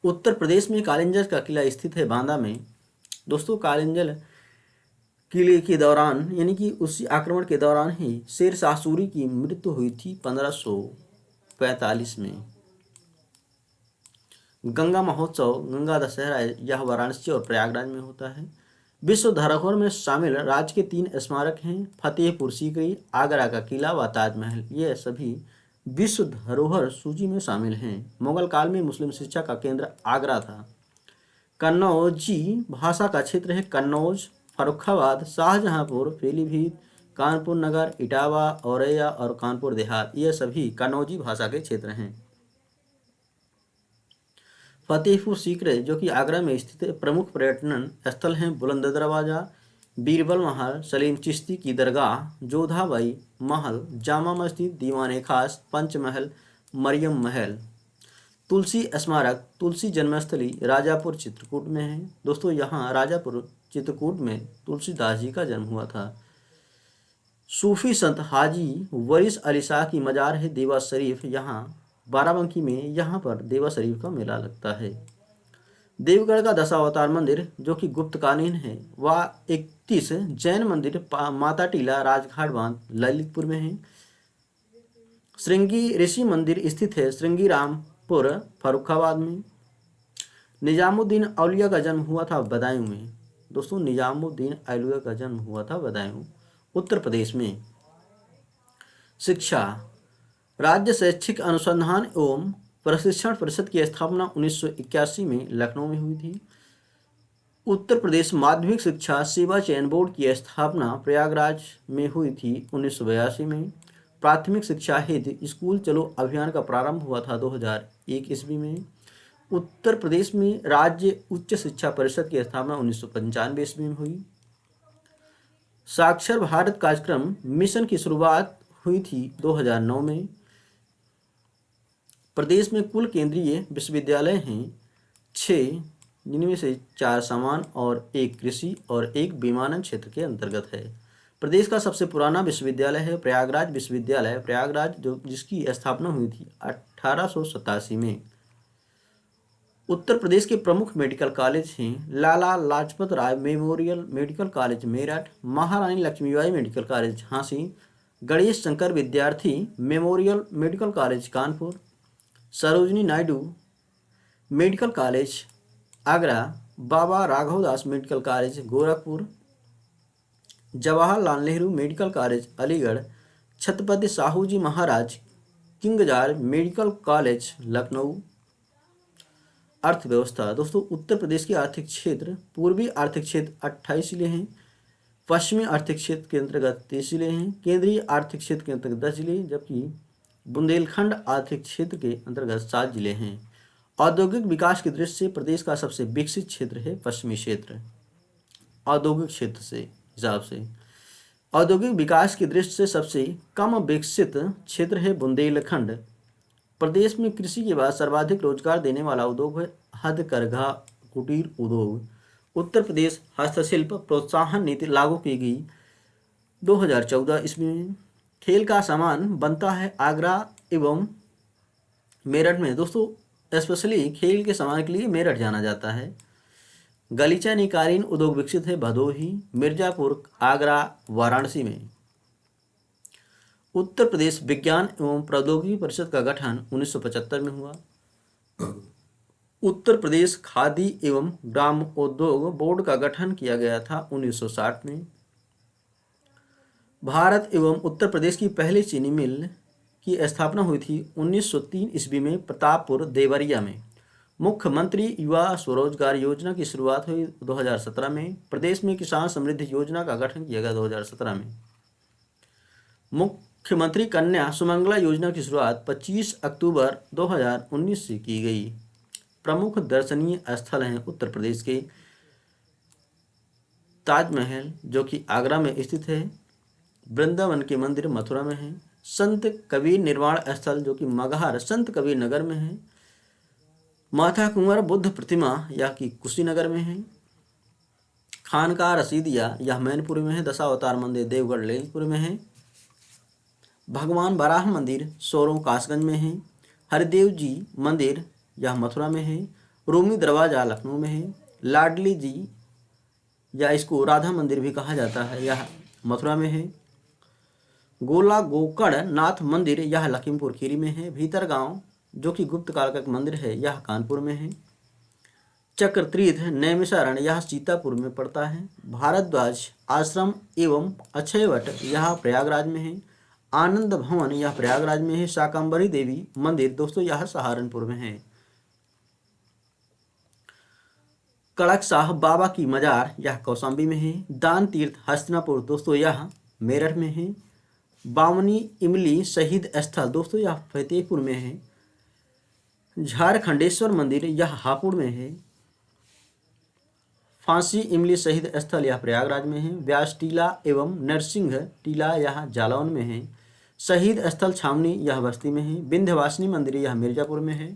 उत्तर प्रदेश में कालिंजर का किला स्थित है बांदा में। दोस्तों, कालिंजर किले के दौरान यानी कि उसी आक्रमण के दौरान ही शेर शाह सूरी की मृत्यु हुई थी 1500 1945 में। गंगा महोत्सव, गंगा दशहरा, यह वाराणसी और प्रयागराज में होता है। विश्व धरोहर में शामिल राज्य के 3 स्मारक हैं, फतेहपुर सीकरी, आगरा का किला व ताजमहल। ये सभी विश्व धरोहर सूची में शामिल हैं। मुगल काल में मुस्लिम शिक्षा का केंद्र आगरा था। कन्नौजी भाषा का क्षेत्र है कन्नौज, फर्रुखाबाद, शाहजहांपुर, पीलीभीत, कानपुर नगर, इटावा, औरैया और कानपुर देहात, ये सभी कन्नौजी भाषा के क्षेत्र हैं। फतेहपुर सीकरी जो कि आगरा में स्थित प्रमुख पर्यटन स्थल हैं, बुलंद दरवाजा, बीरबल महल, सलीम चिश्ती की दरगाह, जोधाबाई महल, जामा मस्जिद, दीवान खास, पंचमहल, मरियम महल। तुलसी स्मारक, तुलसी जन्मस्थली राजापुर चित्रकूट में है। दोस्तों यहाँ राजापुर चित्रकूट में तुलसीदास जी का जन्म हुआ था। सूफी संत हाजी वरीस अली शाह की मजार है देवा शरीफ, यहाँ बाराबंकी में, यहाँ पर देवा शरीफ का मेला लगता है। देवगढ़ का दशावतार मंदिर जो कि गुप्तकालीन है, वह 31 जैन मंदिर माता टीला राजघाट बांध ललितपुर में है। श्रृंगी ऋषि मंदिर स्थित है श्रृंगी रामपुर फर्रुखाबाद में। निजामुद्दीन औलिया का जन्म हुआ था बदायूं में। दोस्तों निजामुद्दीन औलिया का जन्म हुआ था बदायूं, उत्तर प्रदेश में। शिक्षा, राज्य शैक्षिक अनुसंधान एवं प्रशिक्षण परिषद की स्थापना 1981 में लखनऊ में हुई थी। उत्तर प्रदेश माध्यमिक शिक्षा सेवा चयन बोर्ड की स्थापना प्रयागराज में हुई थी 1982 में। प्राथमिक शिक्षा हेतु स्कूल चलो अभियान का प्रारंभ हुआ था 2001 ईस्वी में। उत्तर प्रदेश में राज्य उच्च शिक्षा परिषद की स्थापना 1995 ईस्वी में हुई। साक्षर भारत कार्यक्रम मिशन की शुरुआत हुई थी 2009 में। प्रदेश में कुल केंद्रीय विश्वविद्यालय हैं 6, जिनमें से 4 सामान्य और 1 कृषि और 1 विमानन क्षेत्र के अंतर्गत है। प्रदेश का सबसे पुराना विश्वविद्यालय है प्रयागराज विश्वविद्यालय, प्रयागराज जो जिसकी स्थापना हुई थी 1887 में। उत्तर प्रदेश के प्रमुख मेडिकल कॉलेज हैं Lala Lajpat Rai memorial medical college Meerut, Maharani Laxmibai medical college Jhansi, Ganesh Shankar Vidyarthi memorial medical college Kanpur, Sarojini Naidu medical college Agra, Baba Raghavdas medical college Gorakhpur, Jawaharlal Nehru medical college Aligarh, Chhatrapati Shahu ji Maharaj King George medical college Lucknow. अर्थव्यवस्था, दोस्तों उत्तर प्रदेश के आर्थिक क्षेत्र, पूर्वी आर्थिक क्षेत्र 28 जिले हैं, पश्चिमी आर्थिक क्षेत्र के अंतर्गत 30 जिले हैं, केंद्रीय आर्थिक क्षेत्र के अंतर्गत 10 जिले, जबकि बुंदेलखंड आर्थिक क्षेत्र के अंतर्गत 7 जिले हैं। औद्योगिक विकास की दृष्टि से प्रदेश का सबसे विकसित क्षेत्र है पश्चिमी क्षेत्र। औद्योगिक क्षेत्र से हिसाब से औद्योगिक विकास की दृष्टि से सबसे कम विकसित क्षेत्र है बुंदेलखंड। प्रदेश में कृषि के बाद सर्वाधिक रोजगार देने वाला उद्योग है हथकरघा कुटीर उद्योग। उत्तर प्रदेश हस्तशिल्प प्रोत्साहन नीति लागू की गई 2014 ईस्वी में। खेल का सामान बनता है आगरा एवं मेरठ में। दोस्तों स्पेशली खेल के सामान के लिए मेरठ जाना जाता है। गलीचा निकालीन उद्योग विकसित है भदोही, मिर्जापुर, आगरा, वाराणसी में। उत्तर प्रदेश विज्ञान एवं प्रौद्योगिकी परिषद का गठन 1975 में हुआ। उत्तर प्रदेश खादी एवं ग्रामोद्योग बोर्ड का गठन किया गया था 1960 में। भारत एवं उत्तर प्रदेश की पहली चीनी मिल की स्थापना हुई थी 1903 ईस्वी में प्रतापपुर देवरिया में। मुख्यमंत्री युवा स्वरोजगार योजना की शुरुआत हुई 2017 में। प्रदेश में किसान समृद्धि योजना का गठन किया गया 2017 में। मुख्यमंत्री कन्या सुमंगला योजना की शुरुआत 25 अक्टूबर 2019 से की गई। प्रमुख दर्शनीय स्थल हैं उत्तर प्रदेश के ताजमहल जो कि आगरा में स्थित है, वृंदावन के मंदिर मथुरा में है, संत कबीर निर्वाण स्थल जो कि मगहर संत कबीर नगर में है, माथा कुंवर बुद्ध प्रतिमा यह कि कुशीनगर में है, खानका रसीदिया यह मैनपुरी में है, दशावतार मंदिर देवगढ़ ललितपुर में है, भगवान बराह मंदिर सोरों कासगंज में है, हरिदेव जी मंदिर यह मथुरा में है, रूमी दरवाजा लखनऊ में है, लाडली जी या इसको राधा मंदिर भी कहा जाता है यह मथुरा में है, गोला गोकर्ण नाथ मंदिर यह लखीमपुर खीरी में है। भीतर गांव जो कि गुप्त काल का एक मंदिर है यह कानपुर में है। चक्रतीर्थ नैमिषारण्य यह सीतापुर में पड़ता है। भारद्वाज आश्रम एवं अक्षयवट यह प्रयागराज में है। आनंद भवन यह प्रयागराज में है। शाकंभरी देवी मंदिर दोस्तों यह सहारनपुर में है। कड़क साह बाबा की मजार यह कौशाम्बी में है। दान तीर्थ हस्तिनापुर दोस्तों यह मेरठ में है। बावनी इमली शहीद स्थल दोस्तों यह फतेहपुर में है। झारखंडेश्वर मंदिर यह हापुड़ में है। फांसी इमली शहीद स्थल यह प्रयागराज में है। व्यास टीला एवं नरसिंह टीला यह जालौन में है। शहीद स्थल छावनी यह बस्ती में है। विंध्यवासिनी मंदिर यह मिर्जापुर में है।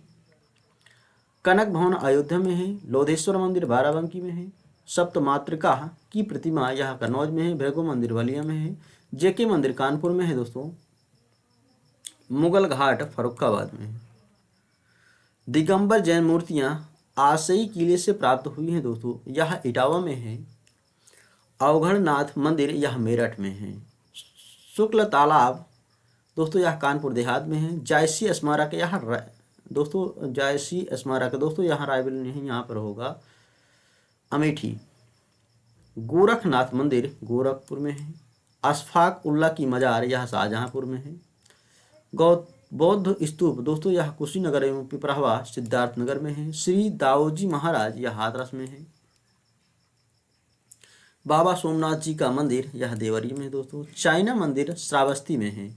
कनक भवन अयोध्या में है। लोधेश्वर मंदिर बाराबंकी में है। सप्त मातृका की प्रतिमा यह कन्नौज में है। भृगु मंदिर बलिया में है। जेके मंदिर कानपुर में है दोस्तों। मुगल घाट फर्रुखाबाद में है। दिगंबर जैन मूर्तियां आसई किले से प्राप्त हुई हैं दोस्तों, यह इटावा में है। अवघड़नाथ मंदिर यह मेरठ में है। शुक्ल तालाब दोस्तों यह कानपुर देहात में है। जायसी स्मारक यह दोस्तों जायसी स्मारक दोस्तों यहाँ रायबरेली नहीं, यहाँ पर होगा अमेठी। गोरखनाथ मंदिर गोरखपुर में है। अशफाक उल्ला की मजार यह शाहजहांपुर में है। बौद्ध स्तूप दोस्तों यह कुशीनगर एवं पिपरावा सिद्धार्थनगर में है। श्री दाऊजी महाराज यह हाथरस में है। बाबा सोमनाथ जी का मंदिर यह देवरी में है दोस्तों। चाइना मंदिर श्रावस्ती में है।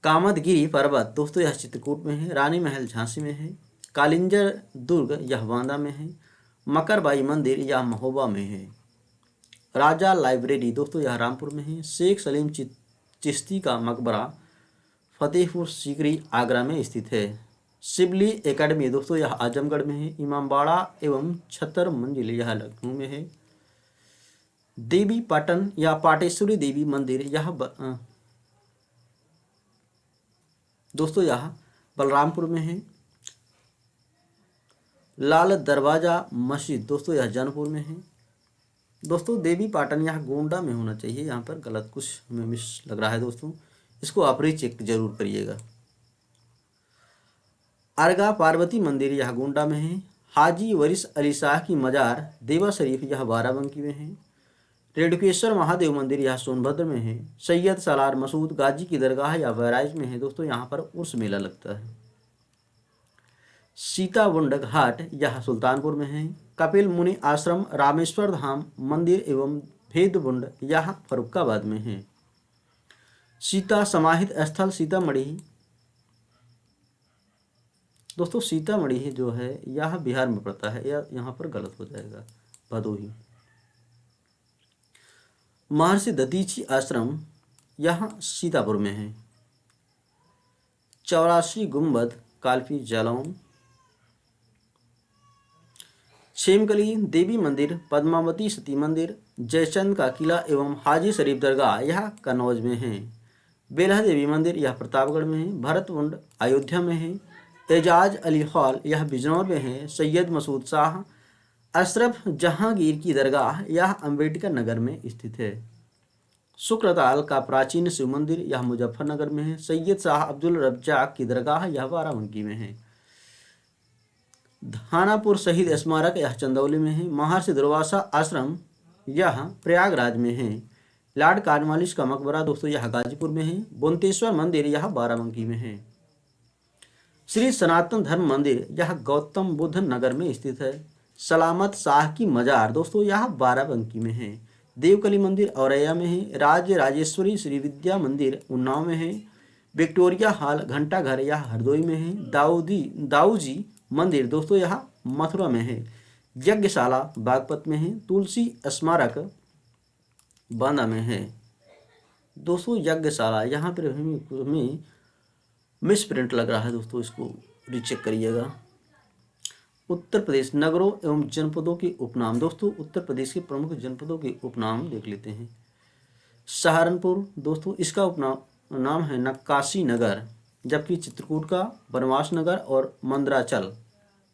कामदगिरी पर्वत दोस्तों यह चित्रकूट में है। रानी महल झांसी में है। कालिंजर दुर्ग यह बांदा में है। मकरबाई मंदिर यह महोबा में है। राजा लाइब्रेरी दोस्तों यह रामपुर में है। शेख सलीम चिश्ती का मकबरा फतेहपुर सीकरी आगरा में स्थित है। शिबली एकेडमी दोस्तों यह आजमगढ़ में है। इमामबाड़ा एवं छतर मंजिल यह लखनऊ में है। देवी पाटन या पाटेश्वरी देवी मंदिर यह दोस्तों यह बलरामपुर में है। लाल दरवाजा मस्जिद दोस्तों यह जौनपुर में है। दोस्तों देवी पाटन यह गोंडा में होना चाहिए, यहाँ पर गलत कुछ हमें मिस लग रहा है दोस्तों, इसको आप रीचेक जरूर करिएगा। अर्गा पार्वती मंदिर यह गोंडा में है। हाजी वरिस अली शाह की मजार देवा शरीफ यह बाराबंकी में है। रेणुकेश्वर महादेव मंदिर यह सोनभद्र में है। सैयद सालार मसूद गाजी की दरगाह यह बहराइच में है दोस्तों, यहाँ पर उर्स मेला लगता है। सीताकुंड घाट यह सुल्तानपुर में है। कपिल मुनि आश्रम रामेश्वर धाम मंदिर एवं भेदबुंड यह फर्रुखाबाद में है। सीता समाहित स्थल सीतामढ़ी दोस्तों सीतामढ़ी जो है यह बिहार में पड़ता है, या यहाँ पर गलत हो जाएगा भदोही। महर्षि दधीची आश्रम यह सीतापुर में है। 84 गुंबद कालपी जालौन। छेमकली देवी मंदिर पद्मावती सती मंदिर जयचंद का किला एवं हाजी शरीफ दरगाह यह कन्नौज में है। बेलहा देवी मंदिर यह प्रतापगढ़ में है। भरतकुंड अयोध्या में है। एजाज अली हॉल यह बिजनौर में है। सैयद मसूद शाह अशरफ जहांगीर की दरगाह यह अम्बेडकर नगर में स्थित है। शुक्रताल का प्राचीन शिव मंदिर यह मुजफ्फरनगर में है। सैयद शाह अब्दुल रज्जाक की दरगाह यह बाराबंकी में है। धानापुर शहीद स्मारक यह चंदौली में है। महर्षि दुर्वासा आश्रम यह प्रयागराज में है। लॉर्ड कॉर्नवालिस का मकबरा दोस्तों यह गाजीपुर में है। बोन्तेश्वर मंदिर यह बाराबंकी में है। श्री सनातन धर्म मंदिर यह गौतम बुद्ध नगर में स्थित है। सलामत शाह की मजार दोस्तों यह बाराबंकी में है। देवकली मंदिर औरैया में है। राज राजेश्वरी श्री विद्या मंदिर उन्नाव में है। विक्टोरिया हॉल घंटाघर यह हरदोई में है। दाऊजी मंदिर दोस्तों यह मथुरा में है। यज्ञशाला बागपत में है। तुलसी स्मारक बांदा में है। दोस्तों यज्ञशाला यहाँ पर हमें मिस प्रिंट लग रहा है दोस्तों, इसको रीचेक करिएगा। उत्तर प्रदेश नगरों एवं जनपदों के उपनाम दोस्तों उत्तर प्रदेश के प्रमुख जनपदों के उपनाम देख लेते हैं। सहारनपुर दोस्तों इसका उपनाम नाम है नक्काशी नगर, जबकि चित्रकूट का बनवास नगर और मंदराचल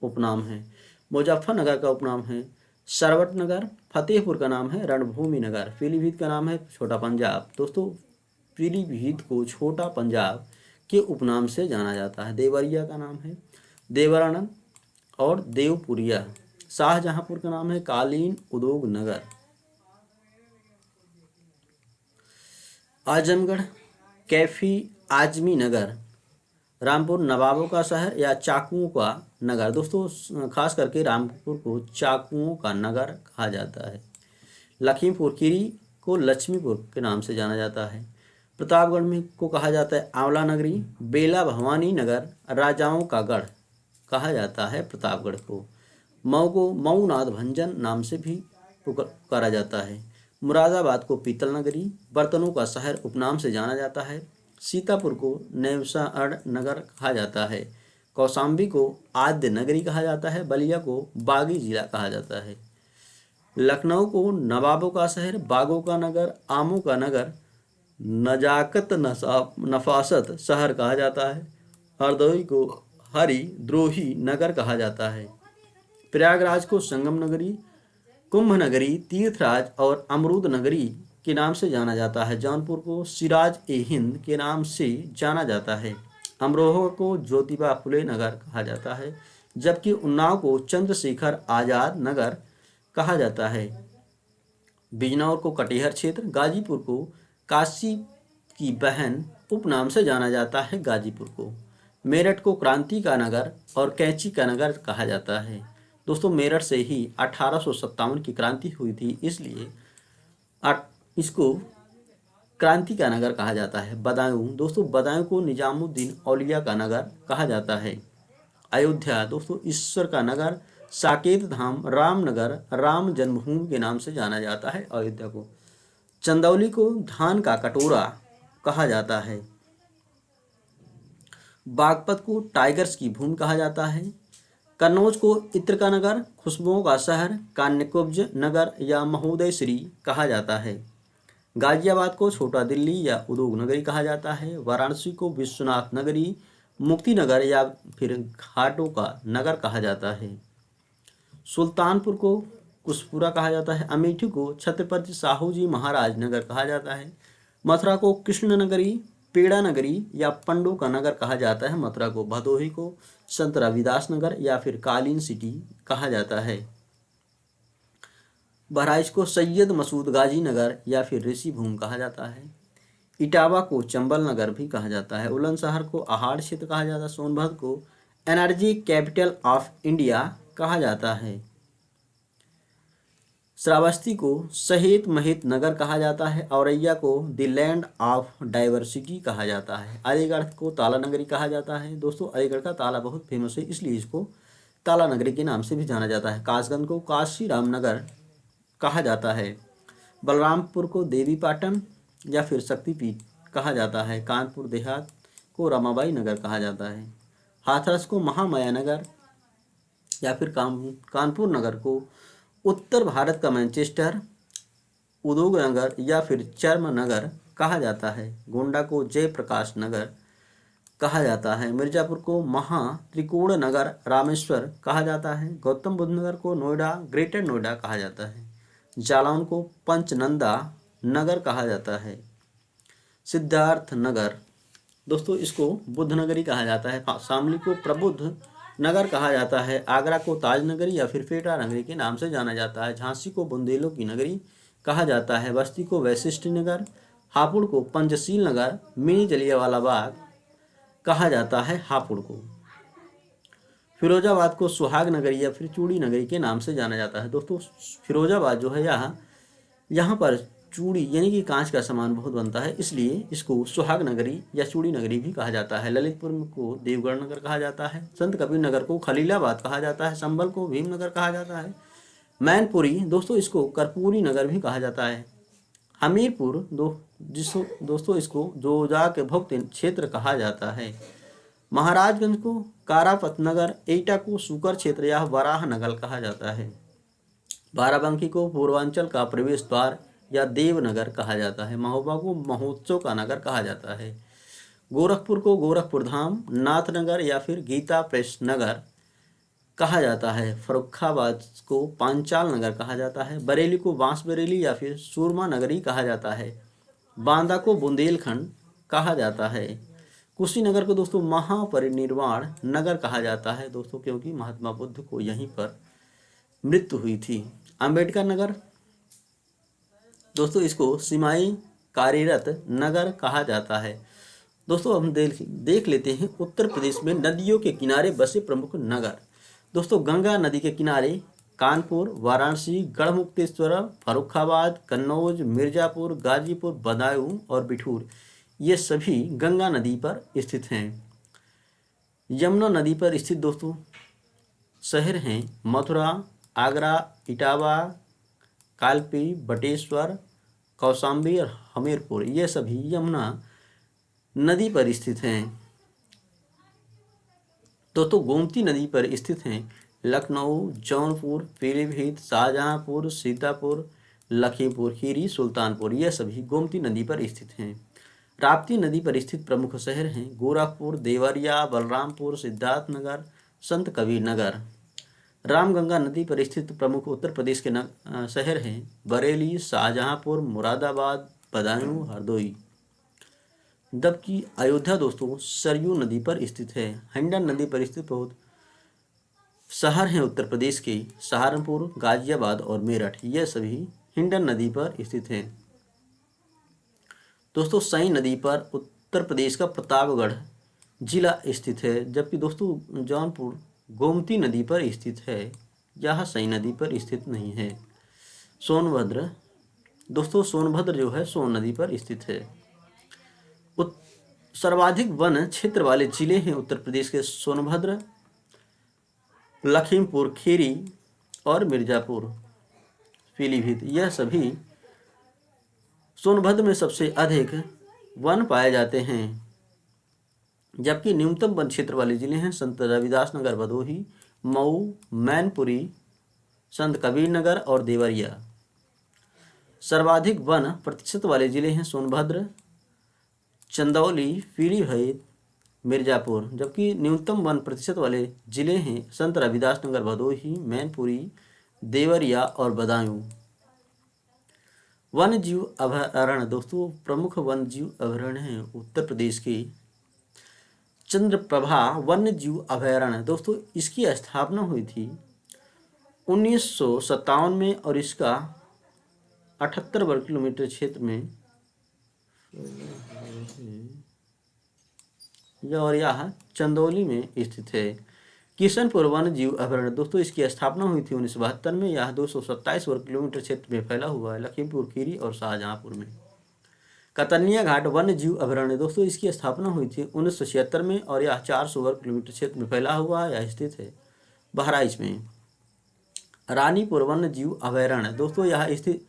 उपनाम है। मुजफ्फरनगर का उपनाम है सरवट नगर। फतेहपुर का नाम है रणभूमि नगर। पीलीभीत का नाम है छोटा पंजाब। दोस्तों पीलीभीत को छोटा पंजाब के उपनाम से जाना जाता है। देवरिया का नाम है देवरानंद और देवपुरिया। शाहजहांपुर का नाम है कालीन उद्योग नगर। आजमगढ़ कैफी आजमी नगर। रामपुर नवाबों का शहर या चाकुओं का नगर। दोस्तों खास करके रामपुर को चाकुओं का नगर कहा जाता है। लखीमपुर खीरी को लक्ष्मीपुर के नाम से जाना जाता है। प्रतापगढ़ में को कहा जाता है आंवला नगरी। बेला भवानी नगर राजाओं का गढ़ कहा जाता है प्रतापगढ़ को। मऊ को मऊनाथ भंजन नाम से भी पुकारा जाता है। मुरादाबाद को पीतल नगरी बर्तनों का शहर उपनाम से जाना जाता है। सीतापुर को नेवसाअड़ नगर कहा जाता है। कौशाम्बी को आद्य नगरी कहा जाता है। बलिया को बागी जिला कहा जाता है। लखनऊ को नवाबों का शहर, बागों का नगर, आमों का नगर, नजाकत नफासत शहर कहा जाता है। हरदोई को हरिद्रोही नगर कहा जाता है। प्रयागराज को संगम नगरी, कुंभ नगरी, तीर्थराज और अमरूद नगरी के नाम से जाना जाता है। जौनपुर को सिराज ए हिंद के नाम से जाना जाता है। अमरोहा को ज्योतिबा फुले नगर कहा जाता है, जबकि उन्नाव को चंद्रशेखर आजाद नगर कहा जाता है। बिजनौर को कटिहार क्षेत्र, गाजीपुर को काशी की बहन उपनाम से जाना जाता है गाजीपुर को। मेरठ को क्रांति का नगर और कैंची का नगर कहा जाता है। दोस्तों मेरठ से ही 1857 की क्रांति हुई थी, इसलिए इसको क्रांति का नगर कहा जाता है। बदायूं, दोस्तों बदायूं को निजामुद्दीन औलिया का नगर कहा जाता है। अयोध्या दोस्तों ईश्वर का नगर, साकेत धाम, रामनगर, राम जन्मभूमि के नाम से जाना जाता है अयोध्या को। चंदौली को धान का कटोरा कहा जाता है। बागपत को टाइगर्स की भूमि कहा जाता है। कन्नौज को इत्र का नगर, खुशबुओं का शहर, कान्यकुब्ज नगर या महोदय श्री कहा जाता है। गाजियाबाद को छोटा दिल्ली या उद्योग नगरी कहा जाता है। वाराणसी को विश्वनाथ नगरी, मुक्ति नगर या फिर घाटों का नगर कहा जाता है। सुल्तानपुर को कुशपुरा कहा जाता है। अमेठी को छत्रपति साहू जी महाराज नगर कहा जाता है। मथुरा को कृष्ण नगरी, पेड़ा नगरी या पंडों का नगर कहा जाता है। मथुरा को भदोही को संत रविदास नगर या फिर कालीन सिटी कहा जाता है। बहराइच को सैयद मसूद गाजी नगर या फिर ऋषि भूमि कहा जाता है। इटावा को चंबल नगर भी कहा जाता है। बुलंदशहर को आहाड़ क्षेत्र कहा जाता है। सोनभद्र को एनर्जी कैपिटल ऑफ इंडिया कहा जाता है। श्रावस्ती को सहेत महित नगर कहा जाता है। औरैया को द लैंड ऑफ डाइवर्सिटी कहा जाता है। अलीगढ़ को ताला नगरी कहा जाता है। दोस्तों अलीगढ़ का ताला बहुत फेमस है, इसलिए इसको ताला नगरी के नाम से भी जाना जाता है। कासगंज को काशी रामनगर कहा जाता है। बलरामपुर को देवी पाटन या फिर शक्तिपीठ कहा जाता है। कानपुर देहात को रमाबाई नगर कहा जाता है। हाथरस को महामाया नगर या फिर कानपुर नगर को उत्तर भारत का मैनचेस्टर, उद्योग नगर या फिर चर्म नगर कहा जाता है। गोंडा को जयप्रकाश नगर कहा जाता है। मिर्जापुर को महा त्रिकोण नगर रामेश्वर कहा जाता है। गौतम बुद्ध नगर को नोएडा ग्रेटर नोएडा कहा जाता है। जालौन को पंचनंदा नगर कहा जाता है। सिद्धार्थ नगर दोस्तों इसको बुद्ध नगरी कहा जाता है। शामली को प्रबुद्ध नगर कहा जाता है। आगरा को ताज नगरी या फिर फेटा नगरी के नाम से जाना जाता है। झांसी को बुंदेलों की नगरी कहा जाता है। बस्ती को वैशिष्ट नगर, हापुड़ को पंचशील नगर, मिनी जलियांवाला बाग कहा जाता है हापुड़ को। फिरोजाबाद को सुहाग नगरी या फिर चूड़ी नगरी के नाम से जाना जाता है। दोस्तों फिरोजाबाद जो है यहाँ पर चूड़ी यानी कि कांच का सामान बहुत बनता है, इसलिए इसको सुहाग नगरी या चूड़ी नगरी भी कहा जाता है। ललितपुर को देवगढ़ नगर कहा जाता है। संत कबीर नगर को खलीलाबाद कहा जाता है। संभल को भीमनगर कहा जाता है। मैनपुरी दोस्तों इसको कर्पूरी नगर भी कहा जाता है। हमीरपुर दोस्तों इसको जोजा के भक्त क्षेत्र कहा जाता है। महाराजगंज को कारापत नगर, एटा को सुकर क्षेत्र या वराह नगर कहा जाता है। बाराबंकी को पूर्वांचल का प्रवेश द्वार या देवनगर कहा जाता है। महोबा को महोत्सव का नगर कहा जाता है। गोरखपुर को गोरखपुर धाम, नाथनगर या फिर गीता प्रेस नगर कहा जाता है। फर्रुखाबाद को पांचाल नगर कहा जाता है। बरेली को बांस बरेली या फिर सूरमा नगरी कहा जाता है। बांदा को बुंदेलखंड कहा जाता है। कुशीनगर को दोस्तों महापरिनिर्वाण नगर कहा जाता है दोस्तों, क्योंकि महात्मा बुद्ध को यहीं पर मृत्यु हुई थी। अंबेडकर नगर दोस्तों इसको सीमाई कार्यरत नगर कहा जाता है। दोस्तों हम देख लेते हैं उत्तर प्रदेश में नदियों के किनारे बसे प्रमुख नगर। दोस्तों गंगा नदी के किनारे कानपुर, वाराणसी, गढ़मुक्तेश्वर, फर्रुखाबाद, कन्नौज, मिर्जापुर, गाजीपुर, बदायूं और बिठूर, ये सभी गंगा नदी पर स्थित हैं। यमुना नदी पर स्थित दोस्तों शहर हैं मथुरा, आगरा, इटावा, कालपी, बटेश्वर, कौशाम्बी और हमीरपुर, ये सभी यमुना नदी पर स्थित हैं। दोस्तों गोमती नदी पर स्थित हैं लखनऊ, जौनपुर, पीलीभीत, शाहजहांपुर, सीतापुर, लखीमपुर खीरी, सुल्तानपुर, ये सभी गोमती नदी पर स्थित हैं। राप्ती नदी पर स्थित प्रमुख शहर हैं गोरखपुर, देवरिया, बलरामपुर, सिद्धार्थनगर, संत कबीर नगर। रामगंगा नदी पर स्थित प्रमुख उत्तर प्रदेश के शहर हैं बरेली, शाहजहांपुर, मुरादाबाद, बदायूं, हरदोई। जबकि अयोध्या दोस्तों सरयू नदी पर स्थित है। हिंडन नदी पर स्थित बहुत शहर हैं उत्तर प्रदेश के सहारनपुर, गाजियाबाद और मेरठ, ये सभी हिंडन नदी पर स्थित हैं। दोस्तों सई नदी पर उत्तर प्रदेश का प्रतापगढ़ जिला स्थित है। जबकि दोस्तों जौनपुर गोमती नदी पर स्थित है, यह सई नदी पर स्थित नहीं है। सोनभद्र दोस्तों सोनभद्र जो है सोन नदी पर स्थित है। सर्वाधिक वन क्षेत्र वाले जिले हैं उत्तर प्रदेश के सोनभद्र, लखीमपुर खीरी और मिर्जापुर, पीलीभीत, यह सभी सोनभद्र में सबसे अधिक वन पाए जाते हैं। जबकि न्यूनतम वन क्षेत्र वाले जिले हैं संत रविदास नगर भदोही, मऊ, मैनपुरी, संत कबीर नगर और देवरिया। सर्वाधिक वन प्रतिशत वाले जिले हैं सोनभद्र, चंदौली, पीलीभीत, मिर्जापुर। जबकि न्यूनतम वन प्रतिशत वाले जिले हैं संत रविदास नगर भदोही, मैनपुरी, देवरिया और बदायूं। वन्य जीव अभयारण्य दोस्तों प्रमुख वन्य जीव अभयारण्य हैं उत्तर प्रदेश के चंद्रप्रभा वन्य जीव अभयारण्य। दोस्तों इसकी स्थापना हुई थी 1957 में और इसका 78 वर्ग किलोमीटर क्षेत्र में और यह चंदौली में स्थित है। किशनपुर वन्य जीव अभयारण्य दोस्तों इसकी स्थापना हुई थी 1972 में, यह 227 वर्ग किलोमीटर क्षेत्र में फैला हुआ है लखीमपुर खीरी और शाहजहांपुर में। कतनिया घाट वन्य जीव अभयारण्य दोस्तों इसकी स्थापना हुई थी 1976 में और यह 400 वर्ग किलोमीटर क्षेत्र में फैला हुआ है, यह स्थित है बहराइच में। रानीपुर वन्य जीव अभयारण्य दोस्तों यह स्थित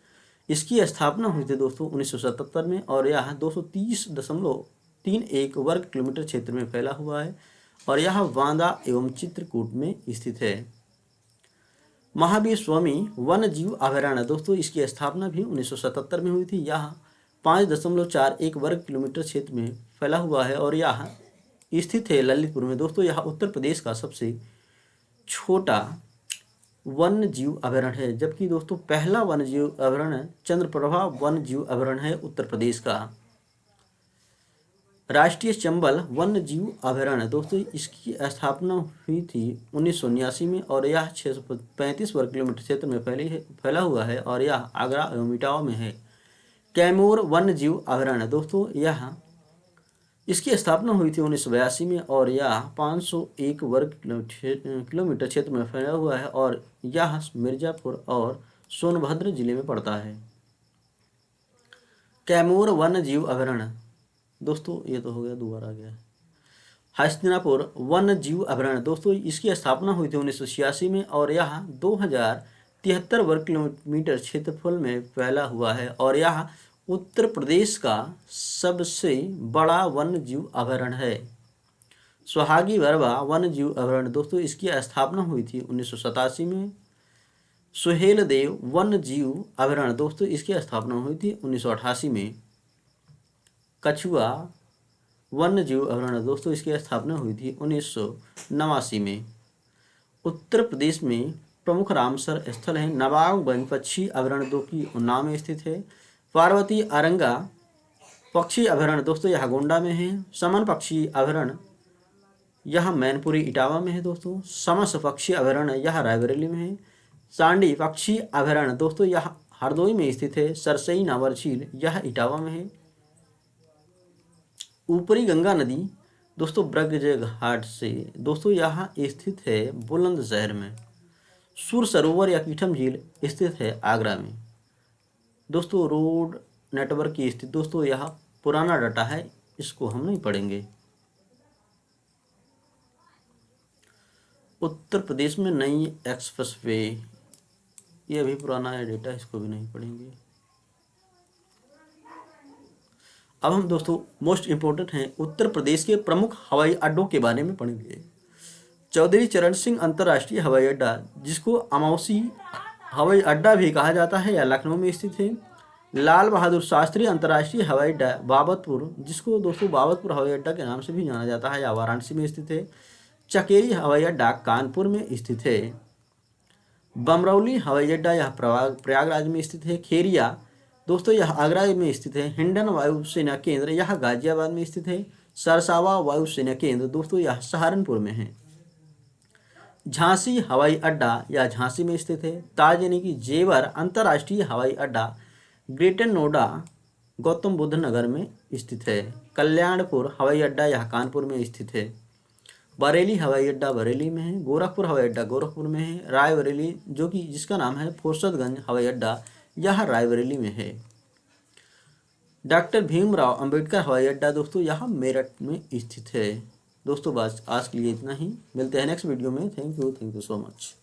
इसकी स्थापना हुई थी दोस्तों 1977 में और यह 230.31 वर्ग किलोमीटर क्षेत्र में फैला हुआ है और यह बांदा एवं चित्रकूट में स्थित है। महावीर स्वामी वन्य जीव अभयारण्य दोस्तों इसकी स्थापना भी 1977 में हुई थी, यह 5.41 वर्ग किलोमीटर क्षेत्र में फैला हुआ है और यह स्थित है ललितपुर में। दोस्तों यह उत्तर प्रदेश का सबसे छोटा वन्य जीव अभयारण्य है। जबकि दोस्तों पहला वन्य जीव अभयारण्य चंद्रप्रभा वन्य जीव अभयारण्य है उत्तर प्रदेश का। राष्ट्रीय चंबल वन्य जीव अभयारण्य दोस्तों इसकी स्थापना हुई थी 1979 में और यह 635 वर्ग किलोमीटर क्षेत्र में फैला हुआ है और यह आगरा एवं इटावा में है। कैमूर वन्य जीव अभयारण्य दोस्तों यह इसकी स्थापना हुई थी 1982 में और यह 501 वर्ग किलोमीटर क्षेत्र में फैला हुआ है और यह मिर्जापुर और सोनभद्र जिले में पड़ता है। कैमूर वन्य जीव अभयारण्य दोस्तों ये तो हो गया, दोबारा आ गया। हस्तिनापुर वन्य जीव अभयारण्य दोस्तों इसकी स्थापना हुई थी 1986 में और यह 2073 वर्ग किलोमीटर क्षेत्रफल में फैला हुआ है और यह उत्तर प्रदेश का सबसे बड़ा वन्य जीव अभयारण्य है। सुहागी बरवा वन्य जीव अभयारण्य दोस्तों इसकी स्थापना हुई थी 1987 में। सुहेलदेव वन्य जीव अभयारण्य दोस्तों इसकी स्थापना हुई थी 1988 में। कछुआ वन्य जीव अभयारण्य दोस्तों इसकी स्थापना हुई थी 1989 में। उत्तर प्रदेश में प्रमुख रामसर स्थल है नवाबगंज पक्षी अभयारण्य जो कि उन्नाव में स्थित है। पार्वती अरंगा पक्षी अभयारण्य दोस्तों यह गोंडा में है। समन पक्षी अभयारण्य यह मैनपुरी इटावा में है दोस्तों। समस पक्षी अभयारण्य यह रायबरेली में है। सांडी पक्षी अभयारण्य दोस्तों यह हरदोई में स्थित है। सरसई नावर झील यह इटावा में है। ऊपरी गंगा नदी दोस्तों ब्रज घाट से दोस्तों यहाँ स्थित है बुलंदशहर में। सुर सरोवर या कीठम झील स्थित है आगरा में। दोस्तों रोड नेटवर्क की स्थिति दोस्तों यह पुराना डाटा है, इसको हम नहीं पढ़ेंगे। उत्तर प्रदेश में नई एक्सप्रेसवे, यह भी पुराना है डेटा, इसको भी नहीं पढ़ेंगे। अब हम दोस्तों मोस्ट इम्पोर्टेंट हैं उत्तर प्रदेश के प्रमुख हवाई अड्डों के बारे में पढ़ेंगे। चौधरी चरण सिंह अंतर्राष्ट्रीय हवाई अड्डा, जिसको अमौसी हवाई अड्डा भी कहा जाता है, या लखनऊ में स्थित है। लाल बहादुर शास्त्री अंतर्राष्ट्रीय हवाई अड्डा बाबतपुर, जिसको दोस्तों बाबतपुर हवाई अड्डा के नाम से भी जाना जाता है, या वाराणसी में स्थित है। चकेरी हवाई अड्डा कानपुर में स्थित है। बमरौली हवाई अड्डा यह प्रयागराज में स्थित है। खेरिया दोस्तों यह आगरा में स्थित है। हिंडन वायुसेना केंद्र यह गाजियाबाद में स्थित है। सरसावा वायुसेना केंद्र दोस्तों यह सहारनपुर में है। झांसी हवाई अड्डा यह झांसी में स्थित है। ताज यानी कि जेवर अंतर्राष्ट्रीय हवाई अड्डा ग्रेटर नोएडा गौतम बुद्ध नगर में स्थित है। कल्याणपुर हवाई अड्डा यह कानपुर में स्थित है। बरेली हवाई अड्डा बरेली में है। गोरखपुर हवाई अड्डा गोरखपुर में है। रायबरेली जो कि जिसका नाम है फुर्सतगंज हवाई अड्डा यह रायबरेली में है। डॉक्टर भीमराव अंबेडकर हवाई अड्डा दोस्तों यह मेरठ में स्थित है। दोस्तों बस आज के लिए इतना ही, मिलते हैं नेक्स्ट वीडियो में। Thank you so much.